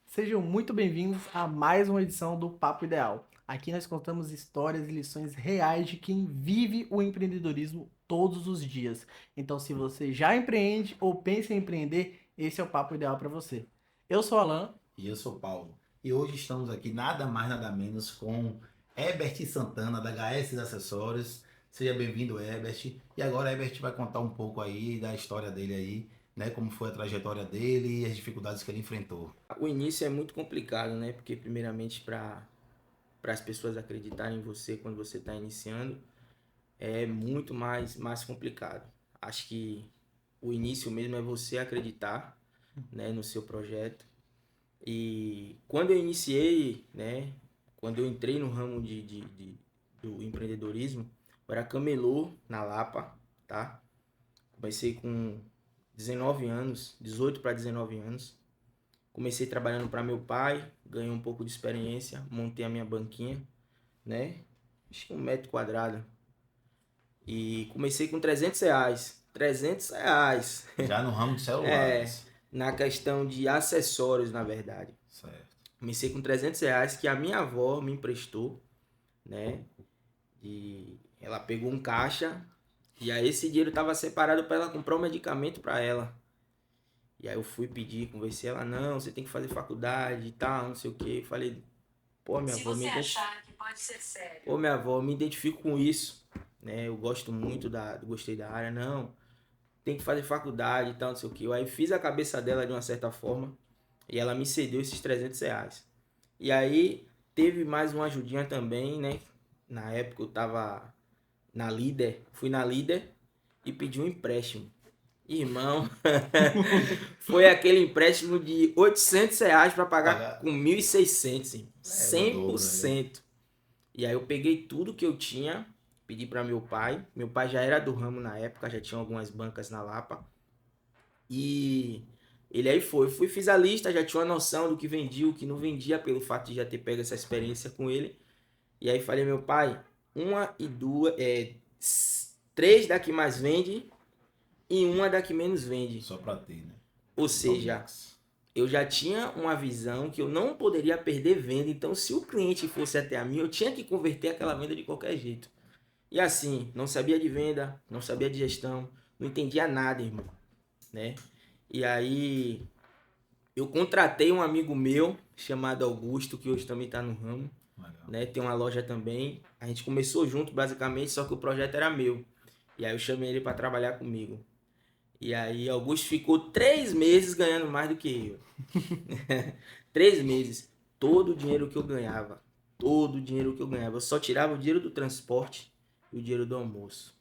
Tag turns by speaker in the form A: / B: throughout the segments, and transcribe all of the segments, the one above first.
A: Sejam muito bem-vindos a mais uma edição do Papo Ideal. Aqui nós contamos histórias e lições reais de quem vive o empreendedorismo todos os dias. Então, se você já empreende ou pensa em empreender, esse é o Papo Ideal para você. Eu sou o Alan.
B: E eu sou Paulo. E hoje estamos aqui nada mais nada menos com Herbert Santana da HS Acessórios. Seja bem-vindo, Herbert. E agora Herbert vai contar um pouco aí da história dele aí, né? Como foi a trajetória dele e as dificuldades que ele enfrentou.
C: O início é muito complicado, né? Porque primeiramente para as pessoas acreditarem em você quando você está iniciando é muito mais complicado. Acho que o início mesmo é você acreditar, né, no seu projeto. E quando eu iniciei, né, quando eu entrei no ramo do empreendedorismo, eu era camelô na Lapa, tá? Comecei com 19 anos, 18 para 19 anos. Comecei trabalhando para meu pai, ganhei um pouco de experiência, montei a minha banquinha, né? Acho que 1 metro quadrado. E comecei com R$ 300. R$ 300.
B: Já no ramo de
C: É,
B: celulares.
C: na questão de acessórios, na verdade.
B: Certo.
C: Comecei com R$ 300 que a minha avó me emprestou, né? E ela pegou um caixa e aí esse dinheiro estava separado para ela comprar um medicamento para ela. E aí eu fui pedir, conversei ela, não, você tem que fazer faculdade e tal, não sei o que. Eu falei, pô, minha
D: Se
C: avó,
D: você achar que pode ser sério.
C: Pô, minha avó, eu me identifico com isso, né? Eu gosto muito gostei da área, não, tem que fazer faculdade e tal, não sei o que. Eu aí fiz a cabeça dela de uma certa forma e ela me cedeu esses R$ 300. E aí teve mais uma ajudinha também, né? Na época eu tava na Líder, fui na Líder e pedi um empréstimo. Irmão, foi aquele empréstimo de R$ 800 para pagar
B: Pagar
C: com 1.600, hein?
B: é o dobro, né?
C: 100%. E aí eu peguei tudo que eu tinha, pedi para meu pai. Meu pai já era do ramo na época, já tinha algumas bancas na Lapa. E ele aí foi. Fui, fiz a lista, já tinha uma noção do que vendia, o que não vendia, pelo fato de já ter pego essa experiência com ele. E aí falei, meu pai, uma e duas, três da que mais vende e uma da que menos vende.
B: Só pra ter, né?
C: Ou
B: É o
C: seja,
B: mix.
C: eu já tinha uma visão que eu não poderia perder venda. Então, se o cliente fosse até a mim, eu tinha que converter aquela venda de qualquer jeito. E assim, não sabia de venda, não sabia de gestão, não entendia nada, irmão, né? E aí eu contratei um amigo meu chamado Augusto, que hoje também está no ramo,
B: Legal.
C: né? Tem uma loja também. A gente começou junto, basicamente, só que o projeto era meu. E aí eu chamei ele para trabalhar comigo. E aí Augusto ficou 3 meses ganhando mais do que eu. 3 meses. Todo o dinheiro que eu ganhava. Todo o dinheiro que eu ganhava. Eu só tirava o dinheiro do transporte e o dinheiro do almoço.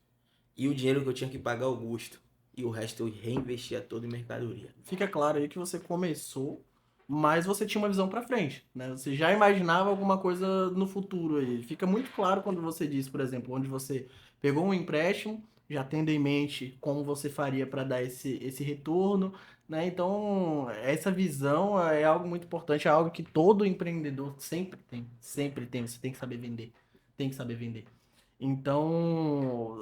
C: E o dinheiro que eu tinha que pagar Augusto. E o resto eu reinvestia todo em mercadoria.
A: Fica claro aí que você começou, mas você tinha uma visão para frente, né? Você já imaginava alguma coisa no futuro aí. Fica muito claro quando você diz, por exemplo, onde você pegou um empréstimo, já tendo em mente como você faria para dar esse retorno, né? Então, essa visão é algo muito importante, é algo que todo empreendedor sempre tem, sempre tem. Você tem que saber vender, tem que saber vender. Então,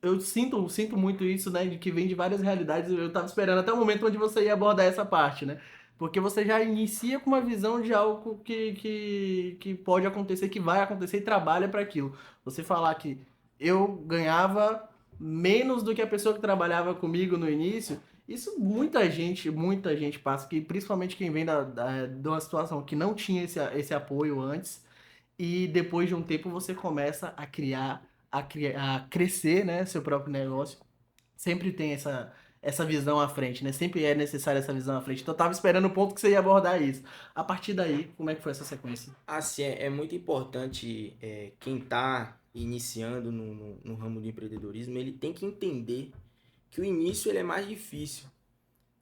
A: eu sinto muito isso, né? De que vem de várias realidades. Eu tava esperando até o momento onde você ia abordar essa parte, né? Porque você já inicia com uma visão de algo que pode acontecer, que vai acontecer e trabalha para aquilo. Você falar que eu ganhava menos do que a pessoa que trabalhava comigo no início, isso muita gente passa, que principalmente quem vem de uma situação que não tinha esse apoio antes e depois de um tempo você começa a crescer, né, seu próprio negócio. Sempre tem essa visão à frente, né? Sempre é necessária essa visão à frente. Então eu tava esperando o ponto que você ia abordar isso. A partir daí, como é que foi essa sequência?
C: Assim, é muito importante quem está iniciando no ramo do empreendedorismo, ele tem que entender que o início ele é mais difícil.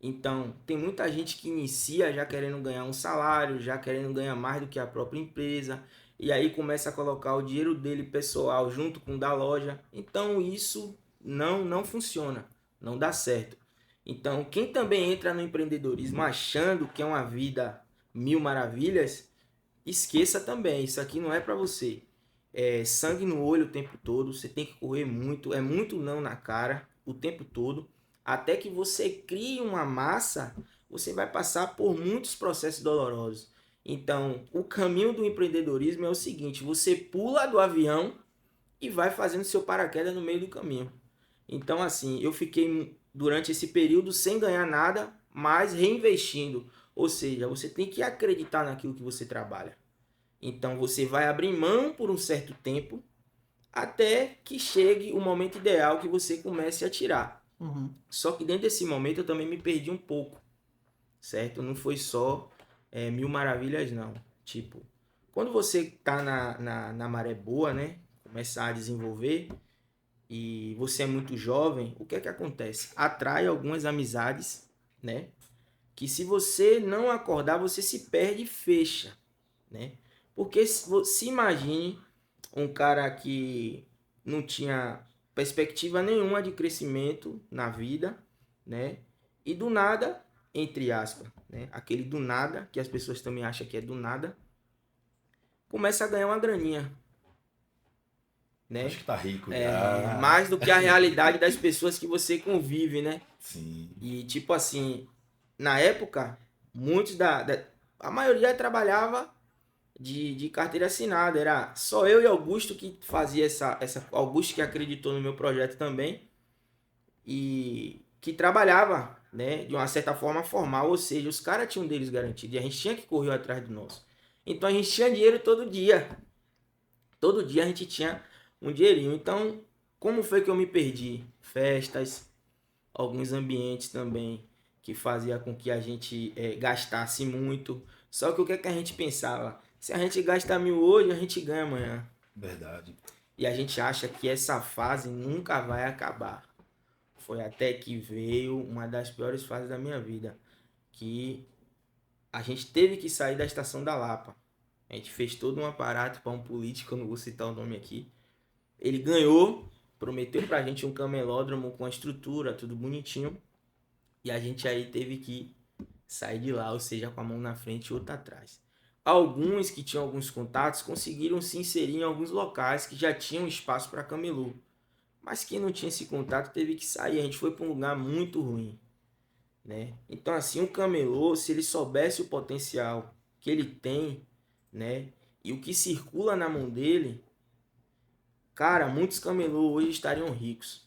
C: Então, tem muita gente que inicia já querendo ganhar um salário, já querendo ganhar mais do que a própria empresa, e aí começa a colocar o dinheiro dele pessoal junto com o da loja. Então, isso não funciona, não dá certo. Então, quem também entra no empreendedorismo achando que é uma vida mil maravilhas, esqueça também, isso aqui não é para você. É sangue no olho o tempo todo, você tem que correr muito, é muito não na cara o tempo todo, até que você crie uma massa você vai passar por muitos processos dolorosos. Então, o caminho do empreendedorismo é o seguinte, você pula do avião e vai fazendo seu paraquedas no meio do caminho. Então, assim, eu fiquei durante esse período sem ganhar nada, mas reinvestindo. Ou seja, você tem que acreditar naquilo que você trabalha. Então, você vai abrir mão por um certo tempo, até que chegue o momento ideal que você comece a tirar.
A: Uhum.
C: Só que dentro desse momento eu também me perdi um pouco, certo? Não foi só mil maravilhas, não. Tipo, quando você tá na maré boa, né? Começar a desenvolver e você é muito jovem, o que é que acontece? Atrai algumas amizades, né? Que se você não acordar, você se perde e fecha, né? Porque se imagine um cara que não tinha perspectiva nenhuma de crescimento na vida, né? E do nada, entre aspas, né? Aquele do nada, que as pessoas também acham que é do nada, começa a ganhar uma graninha, né?
B: Acho que tá rico já.
C: Mais do que a realidade das pessoas que você convive, né?
B: Sim.
C: E tipo assim, na época, muitos a maioria trabalhava de carteira assinada. Era só eu e Augusto que fazia essa Augusto que acreditou no meu projeto também e que trabalhava, né, de uma certa forma formal, ou seja, os caras tinham um deles garantido e a gente tinha que correr atrás do nosso. Então a gente tinha dinheiro todo dia. Todo dia a gente tinha um dinheirinho. Então, como foi que eu me perdi? Festas, alguns ambientes também que fazia com que a gente gastasse muito. Só que o que é que a gente pensava? Se a gente gasta 1.000 hoje, a gente ganha amanhã.
B: Verdade.
C: E a gente acha que essa fase nunca vai acabar. Foi até que veio uma das piores fases da minha vida, que a gente teve que sair da Estação da Lapa. A gente fez todo um aparato para um político, eu não vou citar o nome aqui. Ele ganhou, prometeu pra gente um camelódromo com a estrutura, tudo bonitinho. E a gente aí teve que sair de lá, ou seja, com a mão na frente e outra atrás. Alguns que tinham alguns contatos conseguiram se inserir em alguns locais que já tinham espaço para camelô. Mas quem não tinha esse contato teve que sair. A gente foi para um lugar muito ruim, né? Então assim, o camelô, se ele soubesse o potencial que ele tem, né? E o que circula na mão dele, cara, muitos camelô hoje estariam ricos,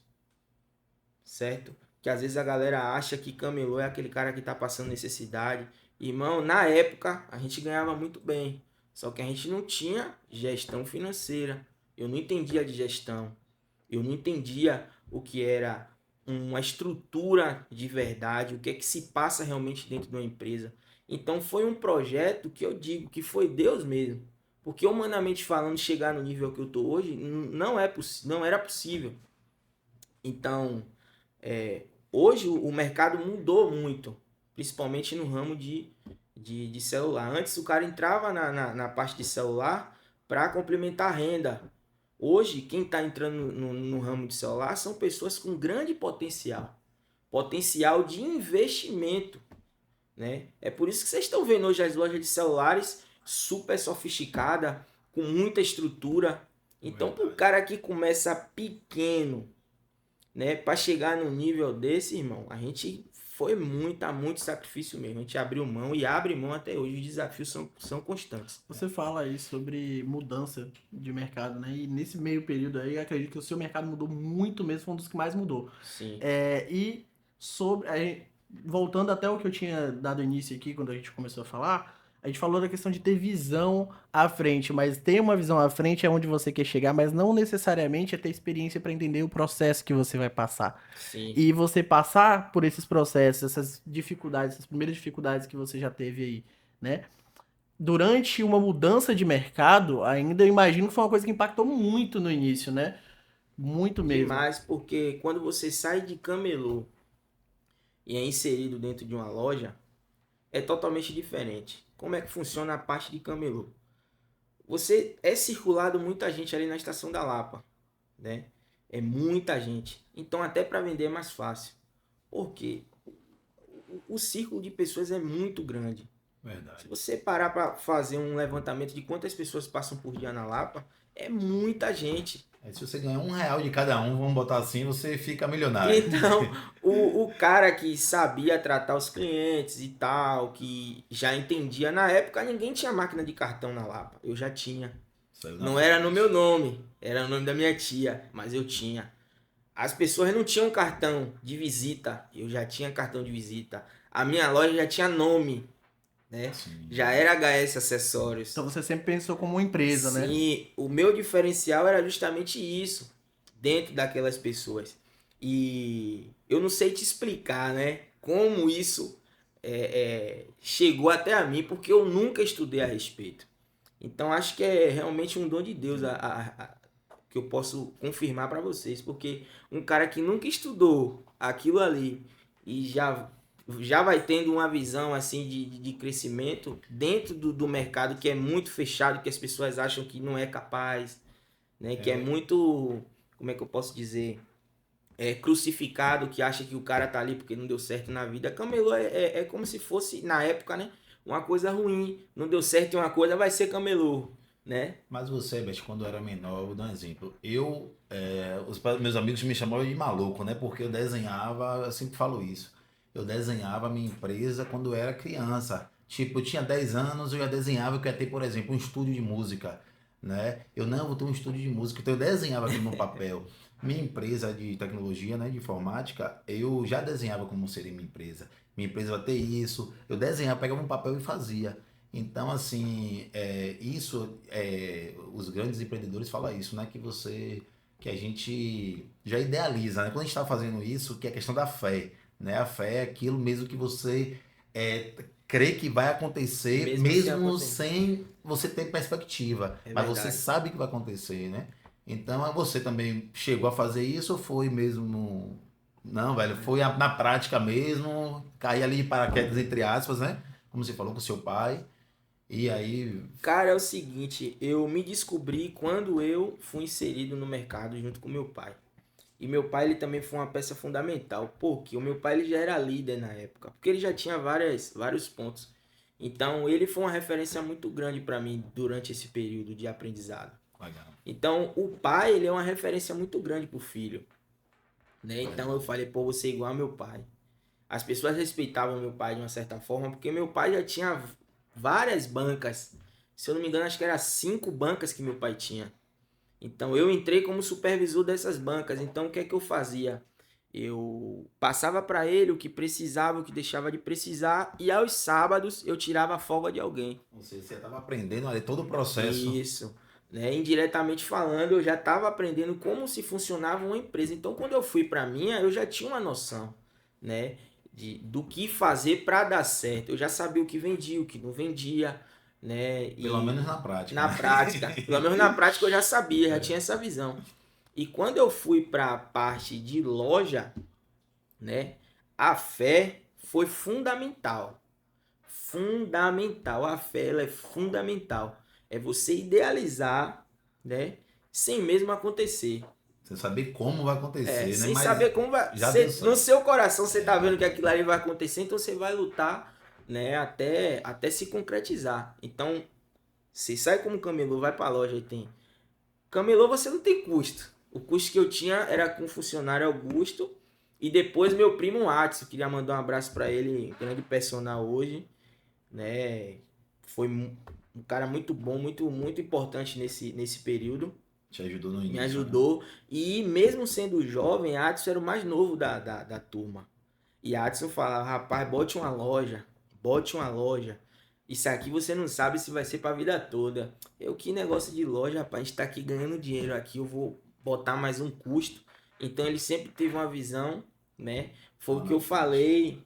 C: certo? Que às vezes a galera acha que camelô é aquele cara que tá passando necessidade. Irmão, na época a gente ganhava muito bem, só que a gente não tinha gestão financeira. Eu não entendia de gestão. Eu não entendia o que era uma estrutura de verdade, o que é que se passa realmente dentro de uma empresa. Então foi um projeto que eu digo que foi Deus mesmo. Porque humanamente falando, chegar no nível que eu tô hoje não era possível. Então, hoje o mercado mudou muito, principalmente no ramo de celular. Antes o cara entrava na parte de celular para complementar a renda. Hoje, quem está entrando no ramo de celular são pessoas com grande potencial. Potencial de investimento, né? É por isso que vocês estão vendo hoje as lojas de celulares super sofisticadas, com muita estrutura. Então, para o cara que começa pequeno, né, para chegar no nível desse, irmão, a gente foi muito sacrifício mesmo. A gente abriu mão e abre mão até hoje. Os desafios são constantes.
A: Você fala aí sobre mudança de mercado, né? E nesse meio período aí, eu acredito que o seu mercado mudou muito mesmo, foi um dos que mais mudou.
C: Sim.
A: E sobre, voltando até o que eu tinha dado início aqui, quando a gente começou a falar, a gente falou da questão de ter visão à frente, mas ter uma visão à frente é onde você quer chegar, mas não necessariamente é ter experiência para entender o processo que você vai passar.
C: Sim.
A: E você passar por esses processos, essas dificuldades, essas primeiras dificuldades que você já teve aí, né? Durante uma mudança de mercado, ainda eu imagino que foi uma coisa que impactou muito no início, né? Muito mesmo.
C: Demais, porque quando você sai de camelô e é inserido dentro de uma loja, é totalmente diferente. Como é que funciona a parte de camelô? Você é circulado muita gente ali na Estação da Lapa, né? É muita gente. Então até para vender é mais fácil. Porque o círculo de pessoas é muito grande.
B: Verdade.
C: Se você parar para fazer um levantamento de quantas pessoas passam por dia na Lapa, é muita gente.
B: Aí, se você ganhar R$ 1 de cada um, vamos botar assim, você fica milionário.
C: Então, o cara que sabia tratar os clientes e tal, que já entendia, na época ninguém tinha máquina de cartão na Lapa. Eu já tinha.
B: Saiu na
C: Não era no
B: frente.
C: meu nome, era no nome da minha tia, mas eu tinha. As pessoas não tinham cartão de visita, eu já tinha cartão de visita. A minha loja já tinha nome, né?
B: Sim.
C: Já era HS Acessórios.
A: Então você sempre pensou como uma empresa, né?
C: Sim, o meu diferencial era justamente isso, dentro daquelas pessoas. E eu não sei te explicar, né? Como isso chegou até a mim, porque eu nunca estudei a respeito. Então acho que é realmente um dom de Deus que eu posso confirmar para vocês, porque um cara que nunca estudou aquilo ali e já vai tendo uma visão assim de crescimento dentro do mercado que é muito fechado, que as pessoas acham que não é capaz, né? Que é muito, como é que eu posso dizer? Crucificado, que acha que o cara tá ali porque não deu certo na vida. Camelô é como se fosse, na época, né? Uma coisa ruim. Não deu certo em uma coisa, vai ser camelô, né?
B: Mas você, Beth, quando eu era menor, eu vou dar um exemplo. Meus amigos me chamavam de maluco, né? Porque eu desenhava, eu sempre falo isso. Eu desenhava a minha empresa quando eu era criança. Tipo, eu tinha 10 anos, eu já desenhava, eu queria ter, por exemplo, um estúdio de música, né? Eu não vou ter um estúdio de música, então eu desenhava aquilo no papel. Minha empresa de tecnologia, né, de informática, eu já desenhava como seria minha empresa. Minha empresa vai ter isso. Eu desenhava, pegava um papel e fazia. Então, assim, os grandes empreendedores falam isso, né? Que a gente já idealiza, né? Quando a gente está fazendo isso, que é a questão da fé, né? A fé é aquilo mesmo que você é, crê que vai acontecer,
C: Mesmo sem
B: mesmo
C: acontecer.
B: sem você ter perspectiva,
C: É
B: mas você
C: verdade.
B: sabe que vai acontecer, né? Então, você também chegou a fazer isso ou foi mesmo Não, velho, foi na prática mesmo, cair ali de paraquedas, entre aspas, né? Como você falou com seu pai. E aí,
C: Cara, é o seguinte, eu me descobri quando eu fui inserido no mercado junto com meu pai. E meu pai, ele também foi uma peça fundamental, porque o meu pai ele já era líder na época, porque ele já tinha vários pontos. Então, ele foi uma referência muito grande para mim durante esse período de aprendizado.
B: legal.
C: Então, o pai, ele é uma referência muito grande pro filho, né? Então, eu falei, pô, vou ser igual ao meu pai. As pessoas respeitavam meu pai de uma certa forma, porque meu pai já tinha várias bancas. Se eu não me engano, acho que era 5 bancas que meu pai tinha. Então eu entrei como supervisor dessas bancas. Então o que é que eu fazia? Eu passava para ele o que precisava, o que deixava de precisar, e aos sábados eu tirava a folga de alguém.
B: Você estava aprendendo ali todo o processo.
C: Isso, né? Indiretamente falando, eu já estava aprendendo como se funcionava uma empresa. Então, quando eu fui para minha, eu já tinha uma noção, né, do que fazer para dar certo. Eu já sabia o que vendia, o que não vendia, né?
B: Pelo menos na prática.
C: Na
B: né?
C: prática, pelo menos na prática eu já sabia, já tinha essa visão. E quando eu fui para a parte de loja, né, a fé foi fundamental. Fundamental, a fé ela é fundamental. É você idealizar, né, sem mesmo acontecer.
B: Você saber como vai acontecer, né?
C: Sem
B: Mas
C: saber como vai.
B: já deu certo.
C: No seu coração você tá vendo que aquilo ali vai acontecer, então você vai lutar, né, até se concretizar. Então, você sai como camelô, vai pra loja e tem. Camelô você não tem custo. O custo que eu tinha era com o funcionário Augusto e depois meu primo Atson. Queria mandar um abraço para ele, grande personal hoje, né? Foi um cara muito bom, muito importante nesse período.
B: Te ajudou no início.
C: Me
B: né?
C: ajudou. E mesmo sendo jovem, Adson era o mais novo da turma. E Adson falava, rapaz, bote uma loja. Bote uma loja. Isso aqui você não sabe se vai ser pra vida toda. Eu, que negócio de loja, rapaz, a gente tá aqui ganhando dinheiro aqui, eu vou botar mais um custo. Então ele sempre teve uma visão, né? Foi o que eu falei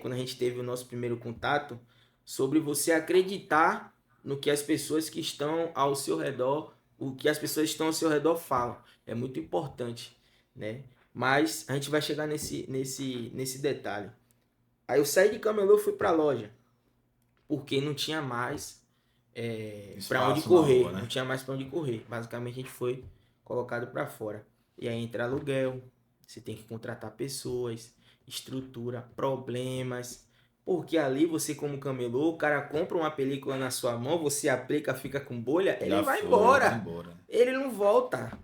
C: quando a gente teve o nosso primeiro contato, sobre você acreditar no que as pessoas que estão ao seu redor, o que as pessoas que estão ao seu redor falam. É muito importante, né? Mas a gente vai chegar nesse detalhe. Aí eu saí de Camelô e fui pra loja, porque não tinha mais para onde
B: Espaço na
C: correr,
B: rua, né?
C: não tinha mais para onde correr. Basicamente a gente foi colocado para fora. E aí entra aluguel, você tem que contratar pessoas, estrutura, problemas. Porque ali você como camelô, o cara compra uma película na sua mão, você aplica, fica com bolha, ele
B: Já
C: vai
B: foi,
C: embora.
B: vai embora.
C: Ele não volta.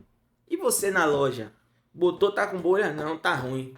C: E você na loja? Botou, tá com bolha? Não, tá ruim.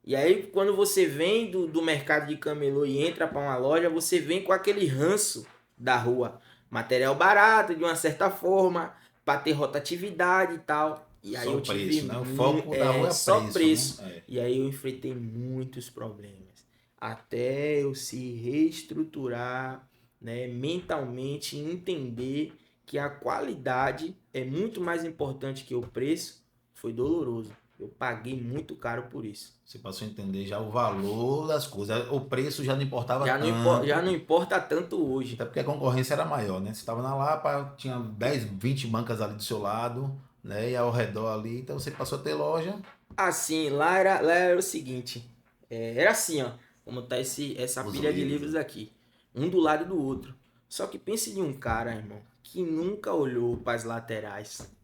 C: E aí, quando você vem do mercado de camelô e entra para uma loja, você vem com aquele ranço da rua. Material barato, de uma certa forma, para ter rotatividade e tal. E aí
B: Só
C: eu
B: o
C: tive
B: preço, né? O foco da rua é
C: só
B: preço,
C: preço.
B: né?
C: E aí eu enfrentei muitos problemas. Até eu se reestruturar, né, mentalmente, e entender que a qualidade é muito mais importante que o preço. Foi doloroso. Eu paguei muito caro por isso.
B: Você passou a entender já o valor das coisas. O preço já não importava
C: Já
B: tanto.
C: não importa tanto hoje.
B: Até porque a concorrência era maior, né? Você estava na Lapa, tinha 10, 20 bancas ali do seu lado, né? E ao redor ali. Então você passou a ter loja.
C: Assim, lá era o seguinte. Era assim, ó. Como tá essa
B: Os
C: pilha de
B: livros,
C: livros aqui. Um do lado do outro. Só que pense de um cara, irmão, que nunca olhou para as laterais.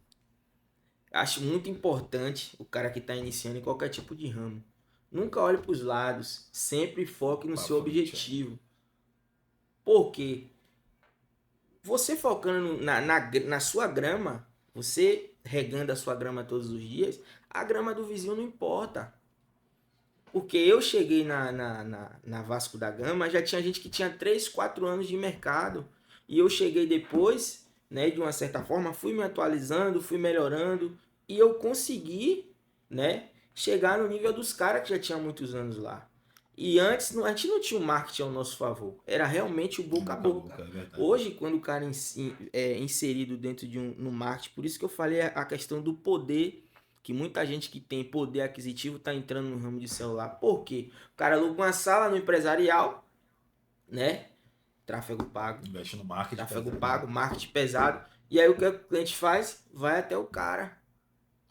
C: Acho muito importante o cara que está iniciando em qualquer tipo de ramo. Nunca olhe para os lados. Sempre foque no
B: Pra
C: seu
B: frente,
C: objetivo. Por quê? Você focando na sua grama, você regando a sua grama todos os dias, a grama do vizinho não importa. Porque eu cheguei na Vasco da Gama, já tinha gente que tinha 3, 4 anos de mercado. E eu cheguei depois, né, de uma certa forma, fui me atualizando, fui melhorando. E eu consegui, né, chegar no nível dos caras que já tinham muitos anos lá. E antes, a gente não tinha o marketing ao nosso favor. Era realmente o boca a boca.
B: É verdade.
C: Hoje, quando o cara é inserido dentro no marketing, por isso que eu falei a questão do poder, que muita gente que tem poder aquisitivo está entrando no ramo de celular. Por quê? O cara aluga uma sala no empresarial, né? Tráfego pago.
B: Investe no marketing.
C: Tráfego
B: pesado.
C: pago, marketing pesado. E aí o que o cliente faz? Vai até o cara.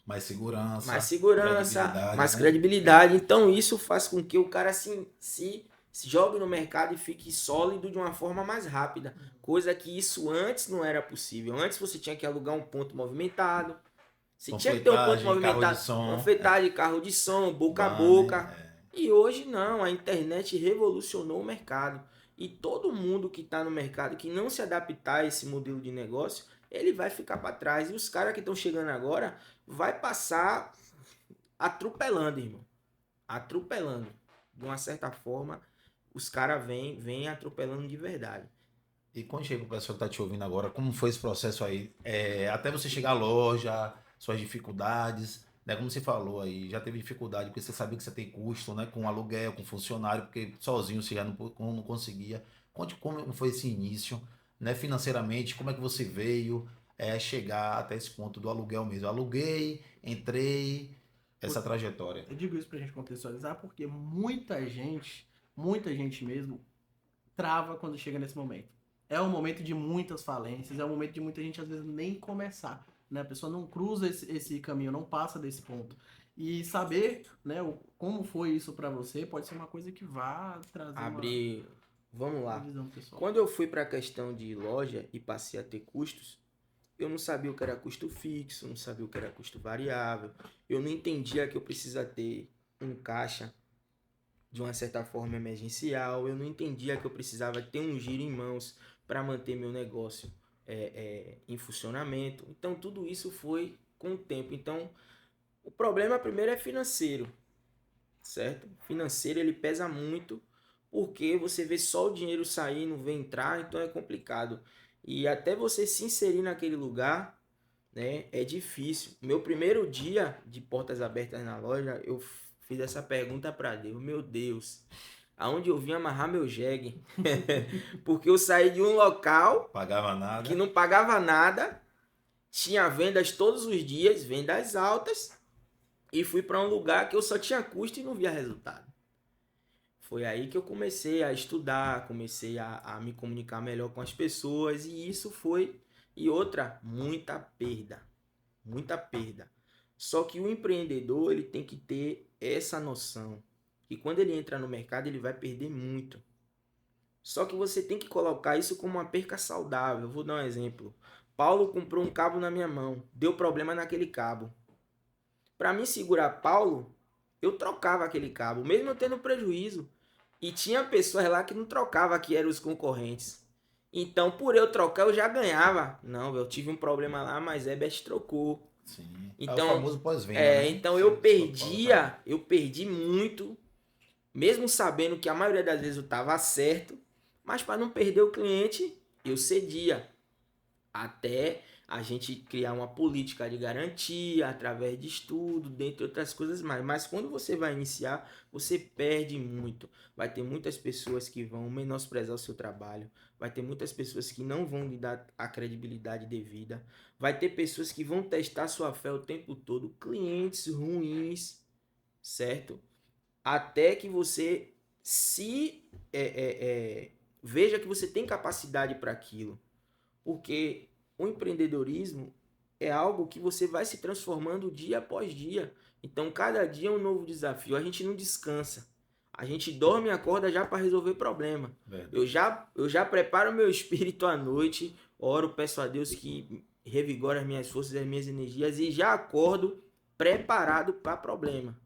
B: Mais segurança.
C: Mais segurança,
B: credibilidade,
C: mais
B: né?
C: credibilidade. Então isso faz com que o cara se jogue no mercado e fique sólido de uma forma mais rápida. Coisa que isso antes não era possível. Antes você tinha que alugar um ponto movimentado. Você tinha que ter um ponto
B: Panfletagem,
C: movimentado.
B: carro de som,
C: Panfletagem, carro de som, boca a
B: banner,
C: boca. E hoje não, a internet revolucionou o mercado. E todo mundo que está no mercado que não se adaptar a esse modelo de negócio, ele vai ficar para trás. E os caras que estão chegando agora vai passar atropelando, irmão. Atropelando. De uma certa forma, os caras vêm atropelando de verdade.
B: E quando chega o pessoal que tá te ouvindo agora, como foi esse processo aí? Até você chegar à loja, suas dificuldades, né? Como você falou aí, já teve dificuldade porque você sabia que você tem custo, né? Com aluguel, com funcionário, porque sozinho você já não conseguia. Conte como foi esse início, né? Financeiramente, como é que você veio chegar até esse ponto do aluguel mesmo? Eu aluguei, entrei, essa trajetória.
A: Eu digo isso pra gente contextualizar porque muita gente mesmo, trava quando chega nesse momento. É um momento de muitas falências, é um momento de muita gente às vezes nem começar, né? A pessoa não cruza esse caminho, não passa desse ponto. E saber, né, como foi isso pra você pode ser uma coisa que vá trazer
C: Vamos
A: uma
C: lá.
A: visão pessoal.
C: Quando eu fui para a questão de loja e passei a ter custos, eu não sabia o que era custo fixo, não sabia o que era custo variável. Eu não entendia que eu precisava ter um caixa de uma certa forma emergencial. Eu não entendia que eu precisava ter um giro em mãos para manter meu negócio em funcionamento. Então tudo isso foi com o tempo. Então o problema primeiro é financeiro, certo? Financeiro ele pesa muito porque você vê só o dinheiro sair, não vê entrar, então é complicado. E até você se inserir naquele lugar, né, é difícil. Meu primeiro dia de portas abertas na loja, eu fiz essa pergunta para Deus. Meu Deus, aonde eu vim amarrar meu jegue? Porque eu saí de um local
B: Pagava nada.
C: que não pagava nada, tinha vendas todos os dias, vendas altas, e fui para um lugar que eu só tinha custo e não via resultado. Foi aí que eu comecei a estudar, comecei a me comunicar melhor com as pessoas, e isso foi... E outra, muita perda. Muita perda. Só que o empreendedor, ele tem que ter essa noção, que quando ele entra no mercado, ele vai perder muito. Só que você tem que colocar isso como uma perca saudável. Eu vou dar um exemplo. Paulo comprou um cabo na minha mão, deu problema naquele cabo. Para mim segurar Paulo, eu trocava aquele cabo, mesmo eu tendo prejuízo. E tinha pessoas lá que não trocava, que eram os concorrentes. Então, por eu trocar, eu já ganhava. Não, eu tive um problema lá, mas Herbert trocou.
B: Sim.
C: Então,
B: é o famoso pós-venda, né?
C: então
B: Sim,
C: eu
B: você fala,
C: eu perdi muito, mesmo sabendo que a maioria das vezes eu estava certo, mas para não perder o cliente, eu cedia. Até a gente criar uma política de garantia através de estudo, dentre outras coisas mais. Mas quando você vai iniciar, você perde muito. Vai ter muitas pessoas que vão menosprezar o seu trabalho, vai ter muitas pessoas que não vão lhe dar a credibilidade devida, vai ter pessoas que vão testar sua fé o tempo todo, clientes ruins, certo? Até que você se veja que você tem capacidade para aquilo. Porque o empreendedorismo é algo que você vai se transformando dia após dia. Então, cada dia é um novo desafio. A gente não descansa. A gente dorme e acorda já para resolver problema.
B: verdade.
C: Eu já preparo meu espírito à noite, oro, peço a Deus que revigore as minhas forças e as minhas energias e já acordo preparado para problema.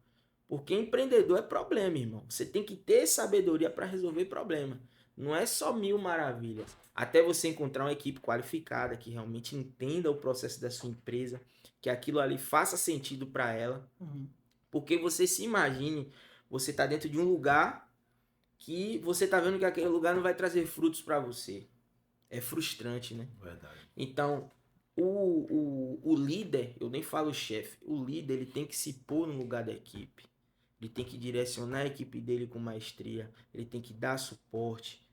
C: Porque empreendedor é problema, irmão. Você tem que ter sabedoria para resolver problema. Não é só mil maravilhas. Até você encontrar uma equipe qualificada que realmente entenda o processo da sua empresa, que aquilo ali faça sentido para ela.
A: Uhum.
C: Porque você se imagine, você tá dentro de um lugar que você tá vendo que aquele lugar não vai trazer frutos para você. É frustrante, né?
B: Verdade.
C: Então, o líder, eu nem falo chefe, o líder ele tem que se pôr no lugar da equipe. Ele tem que direcionar a equipe dele com maestria, ele tem que dar suporte,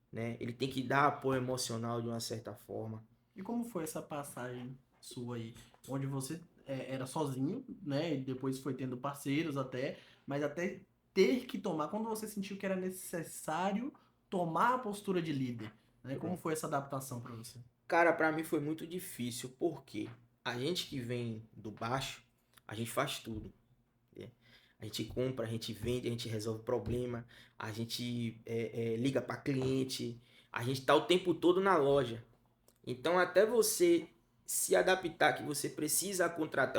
C: né? Ele tem que dar apoio emocional de uma certa forma.
A: E como foi essa passagem sua aí? Onde você era sozinho, né? E depois foi tendo parceiros até, mas até ter que tomar, quando você sentiu que era necessário tomar a postura de líder, né? Como foi essa adaptação para você?
C: Cara, pra mim foi muito difícil, porque a gente que vem do baixo, a gente faz tudo, né? A gente compra, a gente vende, a gente resolve problema, a gente liga para cliente, a gente tá o tempo todo na loja. Então, até você se adaptar, que você precisa contratar,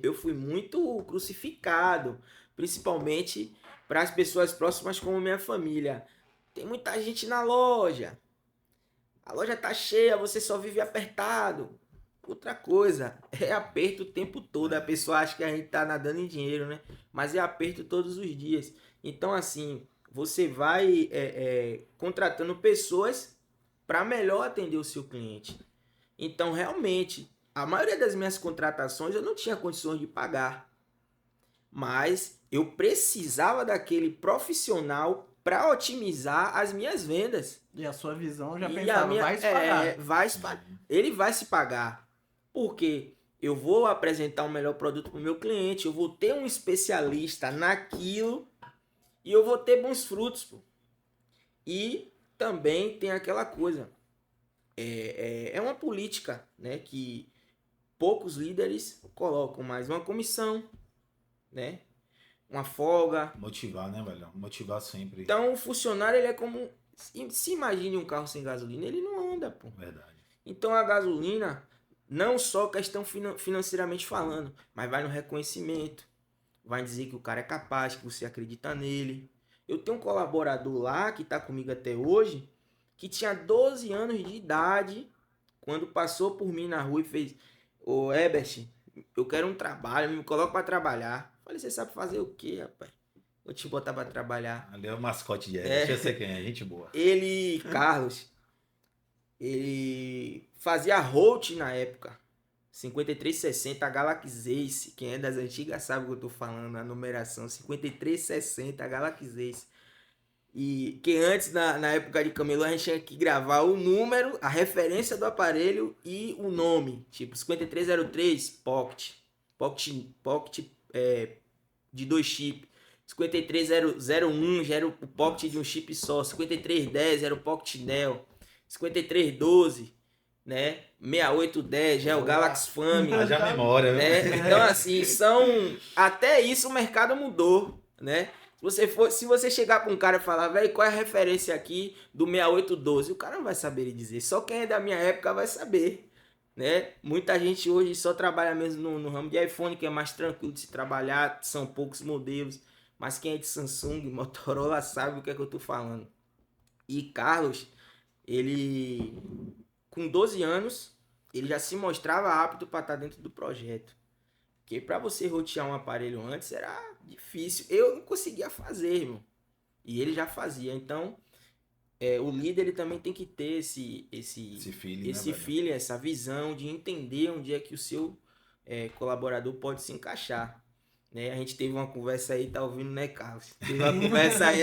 C: eu fui muito crucificado, principalmente para as pessoas próximas como minha família. Tem muita gente na loja, a loja tá cheia, você só vive apertado. Outra coisa, é aperto o tempo todo. A pessoa acha que a gente tá nadando em dinheiro, né? Mas é aperto todos os dias. Então, assim, você vai contratando pessoas para melhor atender o seu cliente. Então, realmente, a maioria das minhas contratações eu não tinha condições de pagar. Mas eu precisava daquele profissional para otimizar as minhas vendas.
A: E a sua visão já
C: E
A: pensava,
C: a minha,
A: vai se pagar.
C: ele vai se pagar. Porque eu vou apresentar um melhor produto para o meu cliente, eu vou ter um especialista naquilo e eu vou ter bons frutos. Pô. E também tem aquela coisa, é uma política, né, que poucos líderes colocam, mais uma comissão, né, uma folga.
B: Motivar, né, velho? Motivar sempre.
C: Então o funcionário ele é como, se imagine um carro sem gasolina, ele não anda, pô.
B: Verdade.
C: Então a gasolina, não só questão financeiramente falando, mas vai no reconhecimento, vai dizer que o cara é capaz, que você acredita nele. Eu tenho um colaborador lá que está comigo até hoje, que tinha 12 anos de idade, quando passou por mim na rua e fez: Ô Ebert, eu quero um trabalho, me coloca para trabalhar. Falei: você sabe fazer o quê, rapaz? Vou te botar para trabalhar.
B: Ali é o mascote de Everett. Eu sei quem é, gente boa.
C: Ele, Carlos, ele fazia Holt na época. 5360 Galaxy Ace. Quem é das antigas sabe o que eu tô falando. A numeração 5360 Galaxy Ace. E que antes, na época de camelô, a gente tinha que gravar o número, a referência do aparelho e o nome. Tipo, 5303 Pocket. Pocket de 2 chips. 5301 já era o Pocket de um chip só. 5310 era o Pocket Neo. 5312, né? 6810 já é o Galaxy Family.
B: Haja memória,
C: Né? Então, assim, até isso o mercado mudou, né? Se você chegar com um cara e falar, velho, qual é a referência aqui do 6812? O cara não vai saber lhe dizer. Só quem é da minha época vai saber, né? Muita gente hoje só trabalha mesmo no ramo de iPhone, que é mais tranquilo de se trabalhar, são poucos modelos. Mas quem é de Samsung, Motorola, sabe o que é que eu tô falando. E Carlos, ele, com 12 anos, ele já se mostrava apto para estar dentro do projeto. Porque para você rotear um aparelho antes era difícil. Eu não conseguia fazer, irmão. E ele já fazia. Então, o líder ele também tem que ter esse
B: feeling,
C: esse
B: né, velho?
C: feeling, essa visão de entender onde é que o seu colaborador pode se encaixar. Né? A gente teve uma conversa aí, tá ouvindo, né, Carlos? Teve uma conversa aí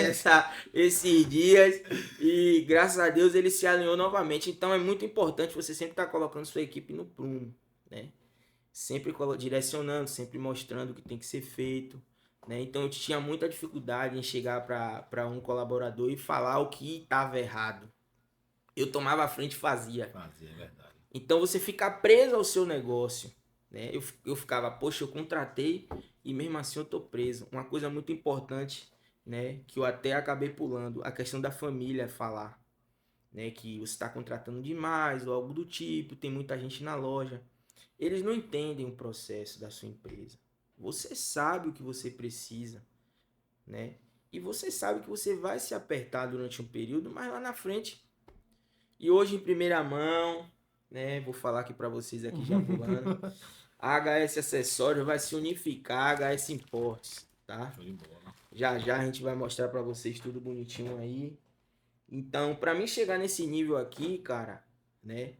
C: esses dias e graças a Deus ele se alinhou novamente. Então é muito importante você sempre estar colocando sua equipe no prumo, né? Sempre direcionando, sempre mostrando o que tem que ser feito. Né? Então eu tinha muita dificuldade em chegar para um colaborador e falar o que estava errado. Eu tomava a frente e fazia.
B: Fazia, é verdade.
C: Então você fica preso ao seu negócio. Né? Eu ficava, poxa, eu contratei e mesmo assim eu tô preso. Uma coisa muito importante, né, que eu até acabei pulando, a questão da família falar. Né, que você está contratando demais ou algo do tipo, tem muita gente na loja. Eles não entendem o processo da sua empresa. Você sabe o que você precisa, né? E você sabe que você vai se apertar durante um período, mas lá na frente. E hoje em primeira mão, né? Vou falar aqui para vocês aqui já pulando. A HS Acessórios vai se unificar a HS Imports, tá?
B: Show de bola.
C: Já já a gente vai mostrar para vocês tudo bonitinho aí. Então, para mim chegar nesse nível aqui, cara, né?